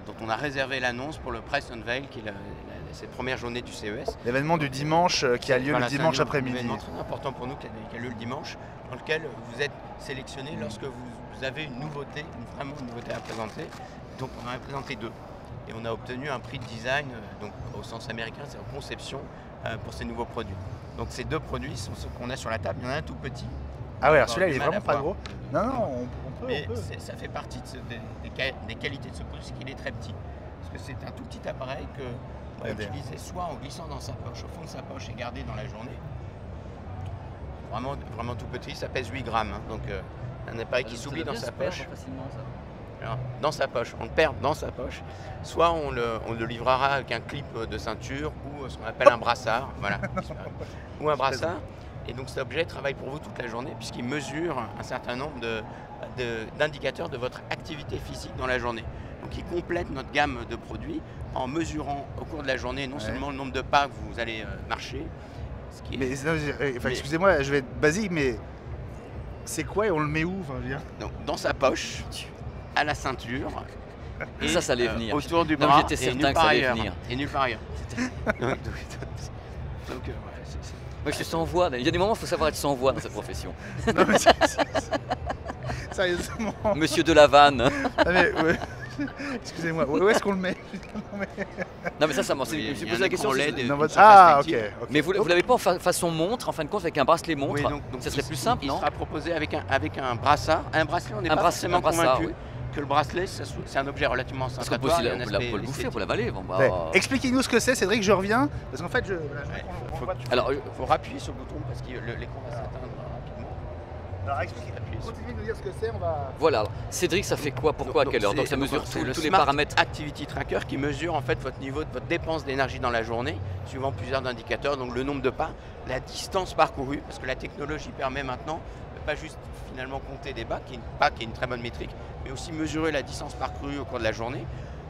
dont on a réservé l'annonce pour le Press Unveil, qui est cette première journée du CES. L'événement du dimanche qui a lieu le dimanche après-midi. C'est un événement très important pour nous qui a lieu le dimanche, dans lequel vous êtes sélectionné lorsque vous avez une nouveauté, vraiment une nouveauté à présenter. Donc on en a présenté 2. Et on a obtenu un prix de design, donc au sens américain, c'est en conception pour ces nouveaux produits. Donc ces 2 produits sont ceux qu'on a sur la table. Il y en a un tout petit. Ah ouais, alors celui-là il est vraiment pas gros. Non, on peut. Mais ça fait partie des qualités de ce produit, c'est qu'il est très petit. Parce que c'est un tout petit appareil qu'on va utiliser soit en glissant dans sa poche, au fond de sa poche et garder dans la journée. Vraiment tout petit, ça pèse 8 grammes. Hein, donc un appareil qui s'oublie dans sa poche. Alors, dans sa poche, on le perd dans sa poche. Soit on le livrera avec un clip de ceinture ou ce qu'on appelle un brassard. Voilà. Ou un brassard. Et donc cet objet travaille pour vous toute la journée puisqu'il mesure un certain nombre d'indicateurs de votre activité physique dans la journée. Donc il complète notre gamme de produits en mesurant au cours de la journée non seulement le nombre de pas que vous allez marcher. Excusez-moi, je vais être basique, mais c'est quoi et on le met où? Donc, dans sa poche, à la ceinture. Et ça allait venir. Autour du bras. J'étais certain que ça allait venir. Et nulle part ailleurs. Moi je suis sans voix. Il y a des moments où il faut savoir être sans voix dans cette profession. Non, mais sérieusement. Monsieur Delavanne. Ah, mais, ouais. Excusez-moi, où est-ce qu'on le met? Non mais ça m'en je me suis posé la question. Ah ok. Mais vous l'avez pas en façon montre, en fin de compte, avec un bracelet montre? Oui, donc ça serait plus simple, non? Il sera proposé avec un brassard. Un bracelet, on n'est pas forcément convaincu que le bracelet, c'est un objet relativement parce centratoire. Parce qu'on peut le bouffer, on peut l'avaler. Bon, expliquez-nous ce que c'est, Cédric, je reviens. Parce qu'en fait, alors, il faut appuyer sur le bouton parce que l'écran va s'éteindre rapidement. Alors, continuez de nous dire ce que c'est, on va... Voilà, alors, Cédric, ça fait quoi? Pourquoi? À quelle heure? Donc ça mesure tous les paramètres. Activity Tracker qui mesure en fait votre niveau, votre dépense d'énergie dans la journée, suivant plusieurs indicateurs, donc le nombre de pas, la distance parcourue, parce que la technologie permet maintenant de pas juste finalement compter des pas, qui est une très bonne métrique, mais aussi mesurer la distance parcourue au cours de la journée,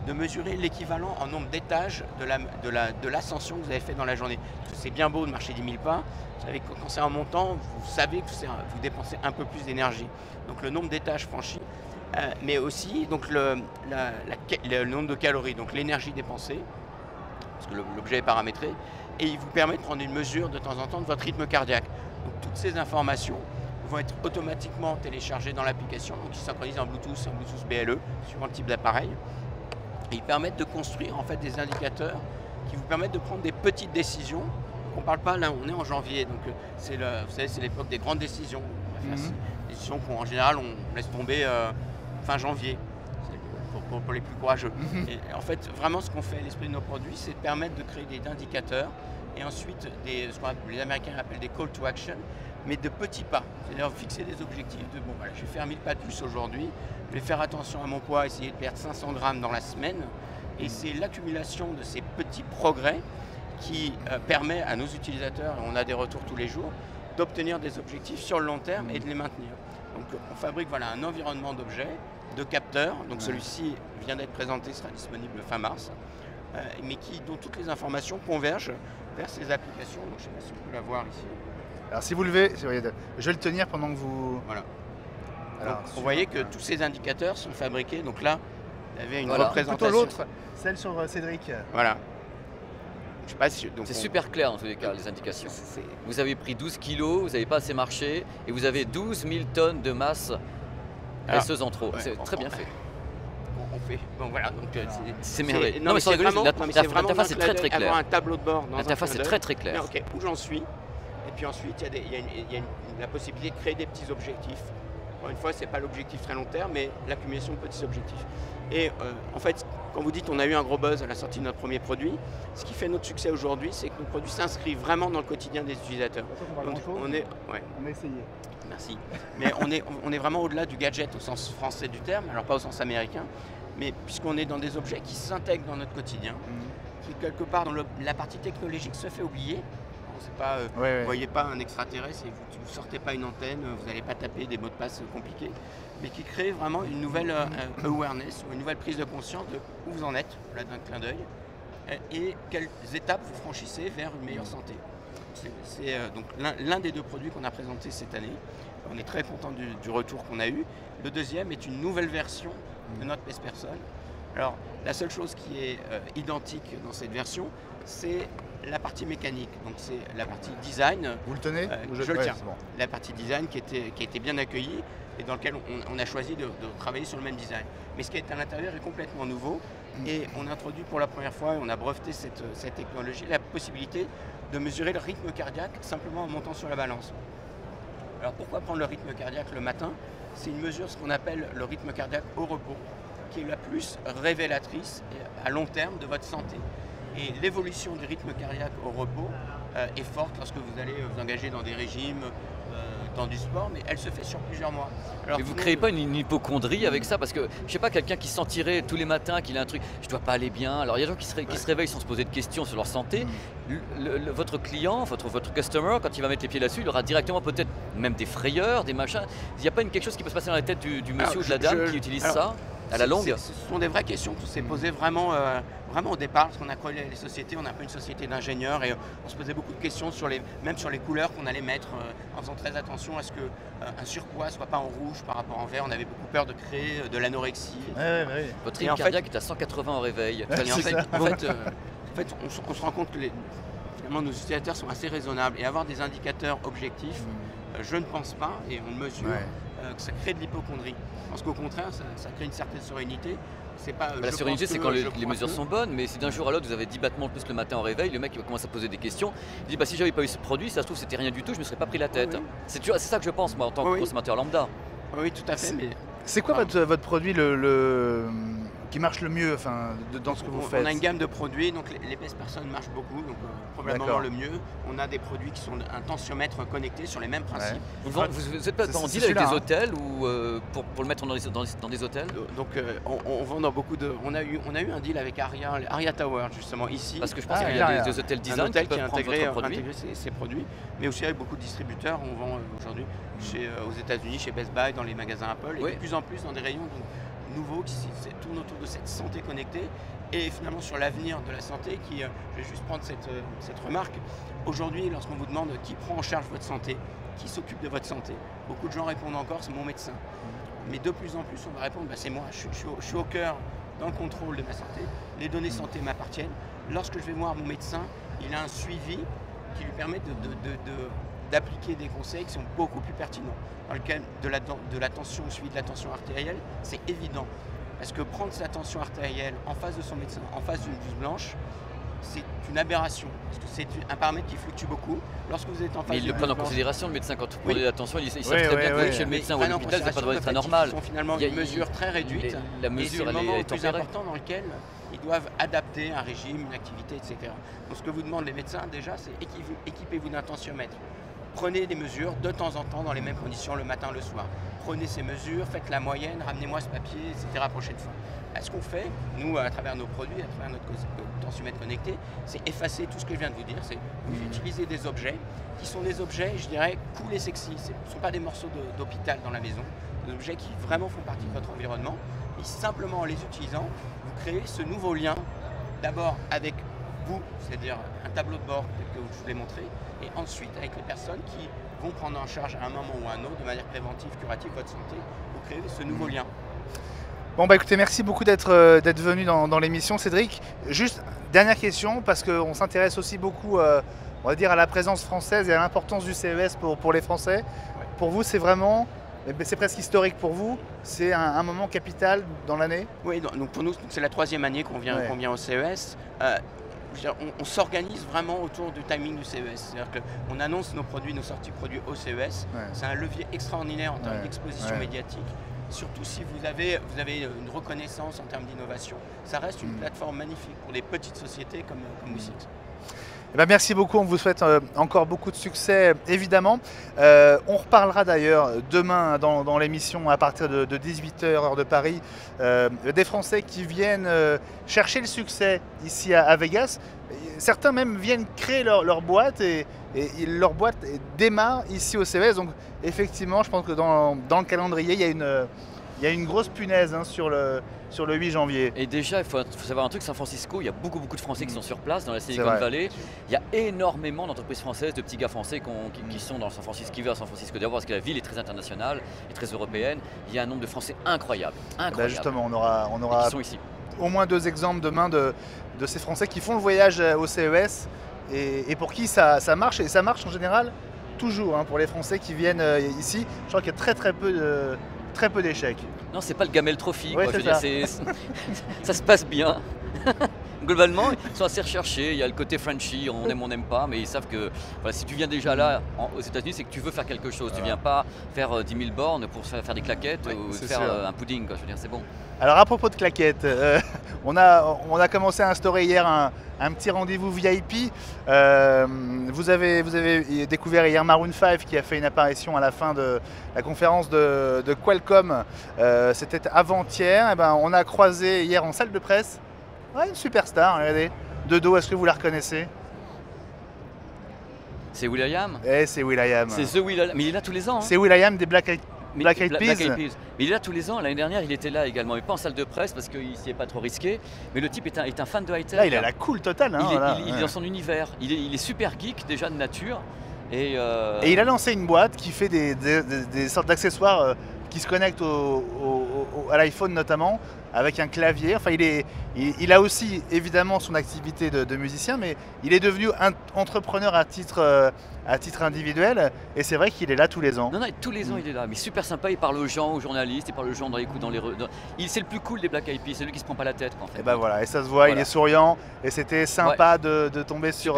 de mesurer l'équivalent en nombre d'étages de l'ascension que vous avez fait dans la journée. Parce que c'est bien beau de marcher 10 000 pas, vous savez, quand c'est un montant, vous savez que vous dépensez un peu plus d'énergie. Donc le nombre d'étages franchis, mais aussi donc le nombre de calories, donc l'énergie dépensée, parce que l'objet est paramétré, et il vous permet de prendre une mesure de temps en temps de votre rythme cardiaque. Donc toutes ces informations vont être automatiquement téléchargées dans l'application, donc ils synchronisent en Bluetooth BLE, suivant le type d'appareil. Et ils permettent de construire en fait des indicateurs qui vous permettent de prendre des petites décisions. On ne parle pas, là on est en janvier, donc vous savez, c'est l'époque des grandes décisions. Des décisions qu'en général on laisse tomber fin janvier, pour les plus courageux. Et en fait, vraiment ce qu'on fait à l'esprit de nos produits, c'est de permettre de créer des indicateurs et ensuite ce que les Américains appellent des call to action, mais de petits pas. C'est-à-dire fixer des objectifs de bon, voilà, je vais faire 1000 pas de plus aujourd'hui, je vais faire attention à mon poids, essayer de perdre 500 grammes dans la semaine. Et c'est l'accumulation de ces petits progrès qui permet à nos utilisateurs, et on a des retours tous les jours, d'obtenir des objectifs sur le long terme et de les maintenir. Donc on fabrique un environnement d'objets, de capteurs. Donc celui-ci vient d'être présenté, sera disponible fin mars, mais dont toutes les informations convergent vers ces applications. Donc je ne sais pas si on peut la voir ici. Alors si vous levez, je vais le tenir pendant que vous... Voilà. Alors, vous voyez que tous ces indicateurs sont fabriqués. Donc là, vous avez une représentation. Plutôt l'autre, celle sur Cédric. Voilà. Je sais pas si, c'est super clair en tous les cas, les indications. Vous avez pris 12 kilos, vous n'avez pas assez marché, et vous avez 12 000 tonnes de masse graisseuse en trop. C'est très bien fait. On fait. Bon voilà, donc c'est merveilleux. Non mais c'est vraiment, l'interface est très très claire. Avoir un tableau de bord dans l'interface est très très claire. Ok, où j'en suis. Et puis ensuite, il y a la possibilité de créer des petits objectifs. Encore une fois, ce n'est pas l'objectif très long terme, mais l'accumulation de petits objectifs. Et en fait, quand vous dites on a eu un gros buzz à la sortie de notre premier produit, ce qui fait notre succès aujourd'hui, c'est que nos produits s'inscrivent vraiment dans le quotidien des utilisateurs. Donc, on a essayé. Merci. Mais on est vraiment au-delà du gadget au sens français du terme, alors pas au sens américain, mais puisqu'on est dans des objets qui s'intègrent dans notre quotidien, qui quelque part dans la partie technologique se fait oublier. bon, c'est pas, vous voyez pas un extraterrestre et vous sortez pas une antenne, vous n'allez pas taper des mots de passe compliqués, mais qui crée vraiment une nouvelle awareness, ou une nouvelle prise de conscience de où vous en êtes, là d'un clin d'œil, et quelles étapes vous franchissez vers une meilleure santé. C'est donc l'un des deux produits qu'on a présenté cette année. On est très content du retour qu'on a eu. Le deuxième est une nouvelle version de notre pèse-personne. Alors, la seule chose qui est identique dans cette version, c'est la partie mécanique. Donc, c'est la partie design. Vous le tenez Je le tiens. Bon. La partie design qui a été bien accueillie et dans laquelle on a choisi de travailler sur le même design. Mais ce qui est à l'intérieur est complètement nouveau. Et on a introduit pour la première fois, et on a breveté cette technologie, la possibilité de mesurer le rythme cardiaque simplement en montant sur la balance. Alors pourquoi prendre le rythme cardiaque le matin? C'est une mesure, ce qu'on appelle le rythme cardiaque au repos, qui est la plus révélatrice à long terme de votre santé. Et l'évolution du rythme cardiaque au repos est forte lorsque vous allez vous engager dans des régimes, dans du sport, mais elle se fait sur plusieurs mois. Alors, mais vous ne créez pas une hypocondrie avec ça? Parce que, je sais pas, quelqu'un qui sentirait tous les matins qu'il a un truc, je dois pas aller bien. Alors il y a des gens qui se réveillent sans se poser de questions sur leur santé. Votre client, votre customer, quand il va mettre les pieds là-dessus, il aura directement peut-être même des frayeurs, des machins. Il n'y a pas quelque chose qui peut se passer dans la tête du monsieur ou de la dame qui utilise ça à la longue? Ce sont des vraies questions qui s'est posées vraiment au départ, parce qu'on a créé les sociétés, on est un peu une société d'ingénieurs et on se posait beaucoup de questions même sur les couleurs qu'on allait mettre, en faisant très attention à ce qu'un surpoids ne soit pas en rouge par rapport en vert. On avait beaucoup peur de créer de l'anorexie. Votre rythme cardiaque est à 180 au réveil. En fait, on se rend compte que finalement, nos utilisateurs sont assez raisonnables et avoir des indicateurs objectifs, je ne pense pas, et on le mesure, que ça crée de l'hypocondrie. Parce qu'au contraire, ça crée une certaine sérénité. C'est pas, la sérénité, c'est quand les mesures sont bonnes, mais si d'un jour à l'autre vous avez 10 battements de plus le matin au réveil, le mec il va commencer à poser des questions. Il dit si j'avais pas eu ce produit, ça se trouve c'était rien du tout, je me serais pas pris la tête. C'est ça que je pense moi en tant que consommateur lambda. Oui, tout à fait. C'est quoi votre produit qui marche le mieux dans ce que vous faites? On a une gamme de produits, donc les pèse-personnes marchent beaucoup, donc probablement le mieux. On a des produits qui sont un tensiomètre connecté sur les mêmes principes. Vous n'êtes pas en deal avec des hôtels ou pour le mettre dans des hôtels? Donc on vend dans beaucoup de... On a eu un deal avec Aria Tower justement ici. Parce que je pense qu'il y a des hôtels design qui peuvent intégré ces produits, mais aussi avec beaucoup de distributeurs. On vend aujourd'hui aux États-Unis, chez Best Buy, dans les magasins Apple, et de plus en plus dans des rayons nouveaux qui tournent autour de cette santé connectée et finalement sur l'avenir de la santé je vais juste prendre cette remarque. Aujourd'hui, lorsqu'on vous demande qui prend en charge votre santé, qui s'occupe de votre santé, beaucoup de gens répondent encore c'est mon médecin. Mais de plus en plus on va répondre c'est moi, je suis au cœur dans le contrôle de ma santé, les données santé m'appartiennent. Lorsque je vais voir mon médecin, il a un suivi qui lui permet d'appliquer des conseils qui sont beaucoup plus pertinents. Dans le cas de la tension, suivi de la tension artérielle, c'est évident. Parce que prendre sa tension artérielle en face de son médecin, en face d'une blouse blanche, c'est une aberration. Parce que c'est un paramètre qui fluctue beaucoup. Lorsque vous êtes en face mais il le prend en considération, le médecin, quand vous prenez l'attention, il sait très bien que chez le médecin ou à l'hôpital, ça doit être anormal. Ce sont finalement une mesure très réduite. La mesure, elle est le plus important dans lequel ils doivent adapter un régime, une activité, etc. Donc ce que vous demandent les médecins, déjà, c'est équipez-vous d'un tensiomètre. Prenez des mesures de temps en temps dans les mêmes conditions le matin, le soir. Prenez ces mesures, faites la moyenne, ramenez-moi ce papier, etc. la prochaine fois. Ce qu'on fait, nous, à travers nos produits, à travers notre tensiomètre connecté, c'est effacer tout ce que je viens de vous dire. C'est vous utilisez des objets qui sont des objets, je dirais, cool et sexy. Ce ne sont pas des morceaux d'hôpital dans la maison, des objets qui vraiment font partie de votre environnement. Et simplement en les utilisant, vous créez ce nouveau lien, d'abord avec vous, c'est-à-dire un tableau de bord tel que je vous l'ai montré, et ensuite avec les personnes qui vont prendre en charge à un moment ou à un autre, de manière préventive, curative, votre santé, pour créer ce nouveau lien. Bon écoutez, merci beaucoup d'être venu dans l'émission, Cédric. Juste dernière question, parce qu'on s'intéresse aussi beaucoup on va dire à la présence française et à l'importance du CES pour les Français. Pour vous, c'est vraiment, c'est presque historique pour vous, c'est un moment capital dans l'année? Oui, donc pour nous, c'est la 3e année qu'on vient au CES. On s'organise vraiment autour du timing du CES. C'est-à-dire qu'on annonce nos produits, nos sorties produits au CES. C'est un levier extraordinaire en termes d'exposition médiatique. Surtout si vous avez une reconnaissance en termes d'innovation. Ça reste une plateforme magnifique pour des petites sociétés comme WeSix. Eh ben, merci beaucoup, on vous souhaite encore beaucoup de succès évidemment. On reparlera d'ailleurs demain dans l'émission à partir de 18h heure de Paris des Français qui viennent chercher le succès ici à Vegas. Certains même viennent créer leur boîte et leur boîte démarre ici au CES. Donc effectivement je pense que dans le calendrier il y a une grosse punaise hein, sur le 8 janvier. Et déjà, il faut savoir un truc, San Francisco, il y a beaucoup de Français qui sont sur place dans la Silicon Valley. Il y a énormément d'entreprises françaises, de petits gars français qui sont dans San Francisco, qui vivent à San Francisco d'abord parce que la ville est très internationale et très européenne. Il y a un nombre de Français incroyable. Bah justement, on aura qui sont ici. Au moins 2 exemples demain de ces Français qui font le voyage au CES et pour qui ça marche. Et ça marche en général toujours hein, pour les Français qui viennent ici. Je crois qu'il y a très peu d'échecs. Non, c'est pas le Gamel Trophy, Ouais, quoi. Je veux dire, ça se passe bien. Globalement, ils sont assez recherchés. Il y a le côté Frenchy, on n'aime pas, mais ils savent que voilà, si tu viens déjà là aux États-Unis, c'est que tu veux faire quelque chose. Tu viens pas faire 10 000 bornes pour faire des claquettes ou faire un pudding, quoi. Je veux dire, c'est bon. Alors à propos de claquettes, on a commencé à instaurer hier un petit rendez-vous VIP. Vous avez découvert hier Maroon 5 qui a fait une apparition à la fin de la conférence de Qualcomm. C'était avant-hier. Et ben, on a croisé hier en salle de presse une superstar, regardez. De dos, est-ce que vous la reconnaissez? C'est Will.i.am. C'est Will.i.am. C'est The Will.i.am. Mais il est là tous les ans. Hein. C'est Will.i.am des Black Eyed Peas. Mais il est là tous les ans. L'année dernière, il était là également, mais pas en salle de presse parce qu'il s'y est pas trop risqué. Mais le type est un fan de high-tech. Là, il a la cool totale. Hein, il est dans son univers. Il est super geek déjà de nature. Et il a lancé une boîte qui fait des sortes d'accessoires qui se connectent à l'iPhone notamment, avec un clavier. Enfin, il a aussi évidemment son activité de musicien, mais il est devenu entrepreneur à titre individuel. Et c'est vrai qu'il est là tous les ans. Non, tous les ans il est là. Mais super sympa, il parle aux gens, aux journalistes, il parle aux gens dans les coups, c'est le plus cool des Black Eyed Peas, c'est lui qui se prend pas la tête en fait. Et ben voilà, et ça se voit, il est souriant. Et c'était sympa de tomber sur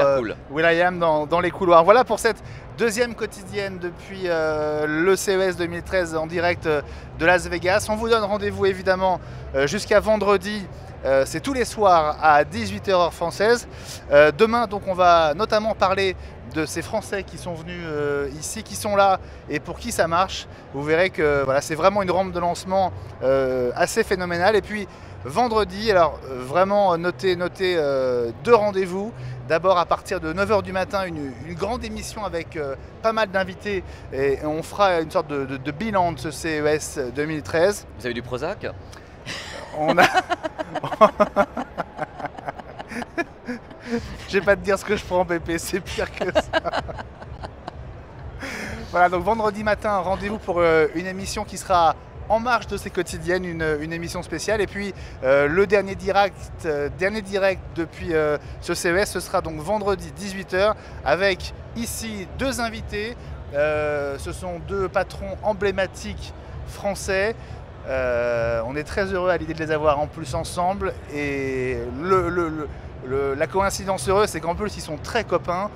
Will.i.am dans les couloirs. Voilà pour cette deuxième quotidienne depuis le CES 2013 en direct de Las Vegas. On vous donne rendez-vous évidemment jusqu'à vendredi. C'est tous les soirs à 18h heure française. Demain, donc, on va notamment parler de ces Français qui sont venus ici, qui sont là et pour qui ça marche. Vous verrez que voilà, c'est vraiment une rampe de lancement assez phénoménale. Et puis vendredi, alors vraiment notez 2 rendez-vous. D'abord à partir de 9h du matin, une grande émission avec pas mal d'invités et on fera une sorte de bilan de ce CES 2013. Vous avez du Prozac? On a... Je vais pas te dire ce que je prends, Pépé, c'est pire que ça. Voilà, donc vendredi matin, rendez-vous pour une émission qui sera en marge de ces quotidiennes, une émission spéciale. Et puis le dernier direct depuis ce CES, ce sera donc vendredi 18h avec ici 2 invités. Ce sont 2 patrons emblématiques français. On est très heureux à l'idée de les avoir en plus ensemble. Et la coïncidence heureuse, c'est qu'en plus ils sont très copains.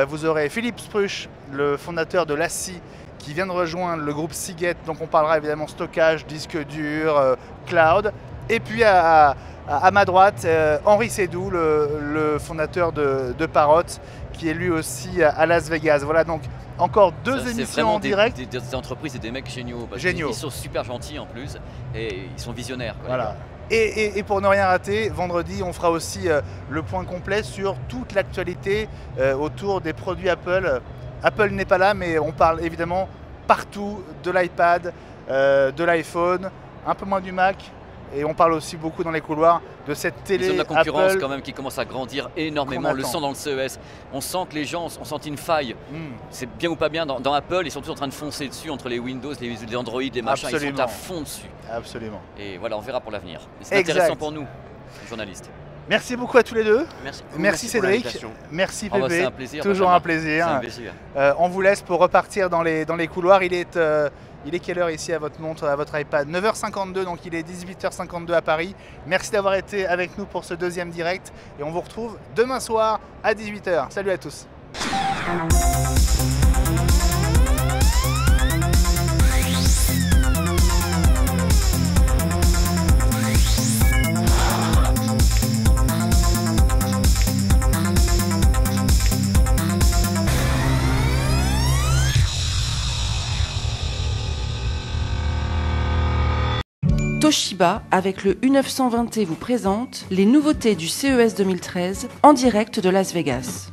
Vous aurez Philippe Spruch, le fondateur de l'ASSI, qui vient de rejoindre le groupe Seagate. Donc on parlera évidemment stockage, disque dur, cloud. Et puis à ma droite, Henri Sédou, le fondateur de Parrot, qui est lui aussi à Las Vegas. Voilà, donc encore 2 émissions en direct. Des entreprises et des mecs géniaux. Ils sont super gentils en plus et ils sont visionnaires. Quoi, voilà. Et pour ne rien rater, vendredi, on fera aussi le point complet sur toute l'actualité autour des produits Apple. Apple n'est pas là, mais on parle évidemment partout de l'iPad, de l'iPhone, un peu moins du Mac. Et on parle aussi beaucoup dans les couloirs de cette télé. Ils ont de la concurrence Apple quand même qui commence à grandir énormément. On le sent dans le CES. On sent que les gens ont senti une faille. C'est bien ou pas bien dans Apple. Ils sont tous en train de foncer dessus entre les Windows, les Android, les machins. Absolument. Ils sont à fond dessus. Absolument. Et voilà, on verra pour l'avenir. C'est intéressant pour nous, journalistes. Merci beaucoup à tous les 2. Merci Cédric. Merci Pépé. C'est un plaisir. Toujours un plaisir. C'est un plaisir. On vous laisse pour repartir dans les couloirs. Il est quelle heure ici à votre montre, à votre iPad? 9h52, donc il est 18h52 à Paris. Merci d'avoir été avec nous pour ce 2e direct. Et on vous retrouve demain soir à 18h. Salut à tous. Toshiba, avec le U920T, vous présente les nouveautés du CES 2013 en direct de Las Vegas.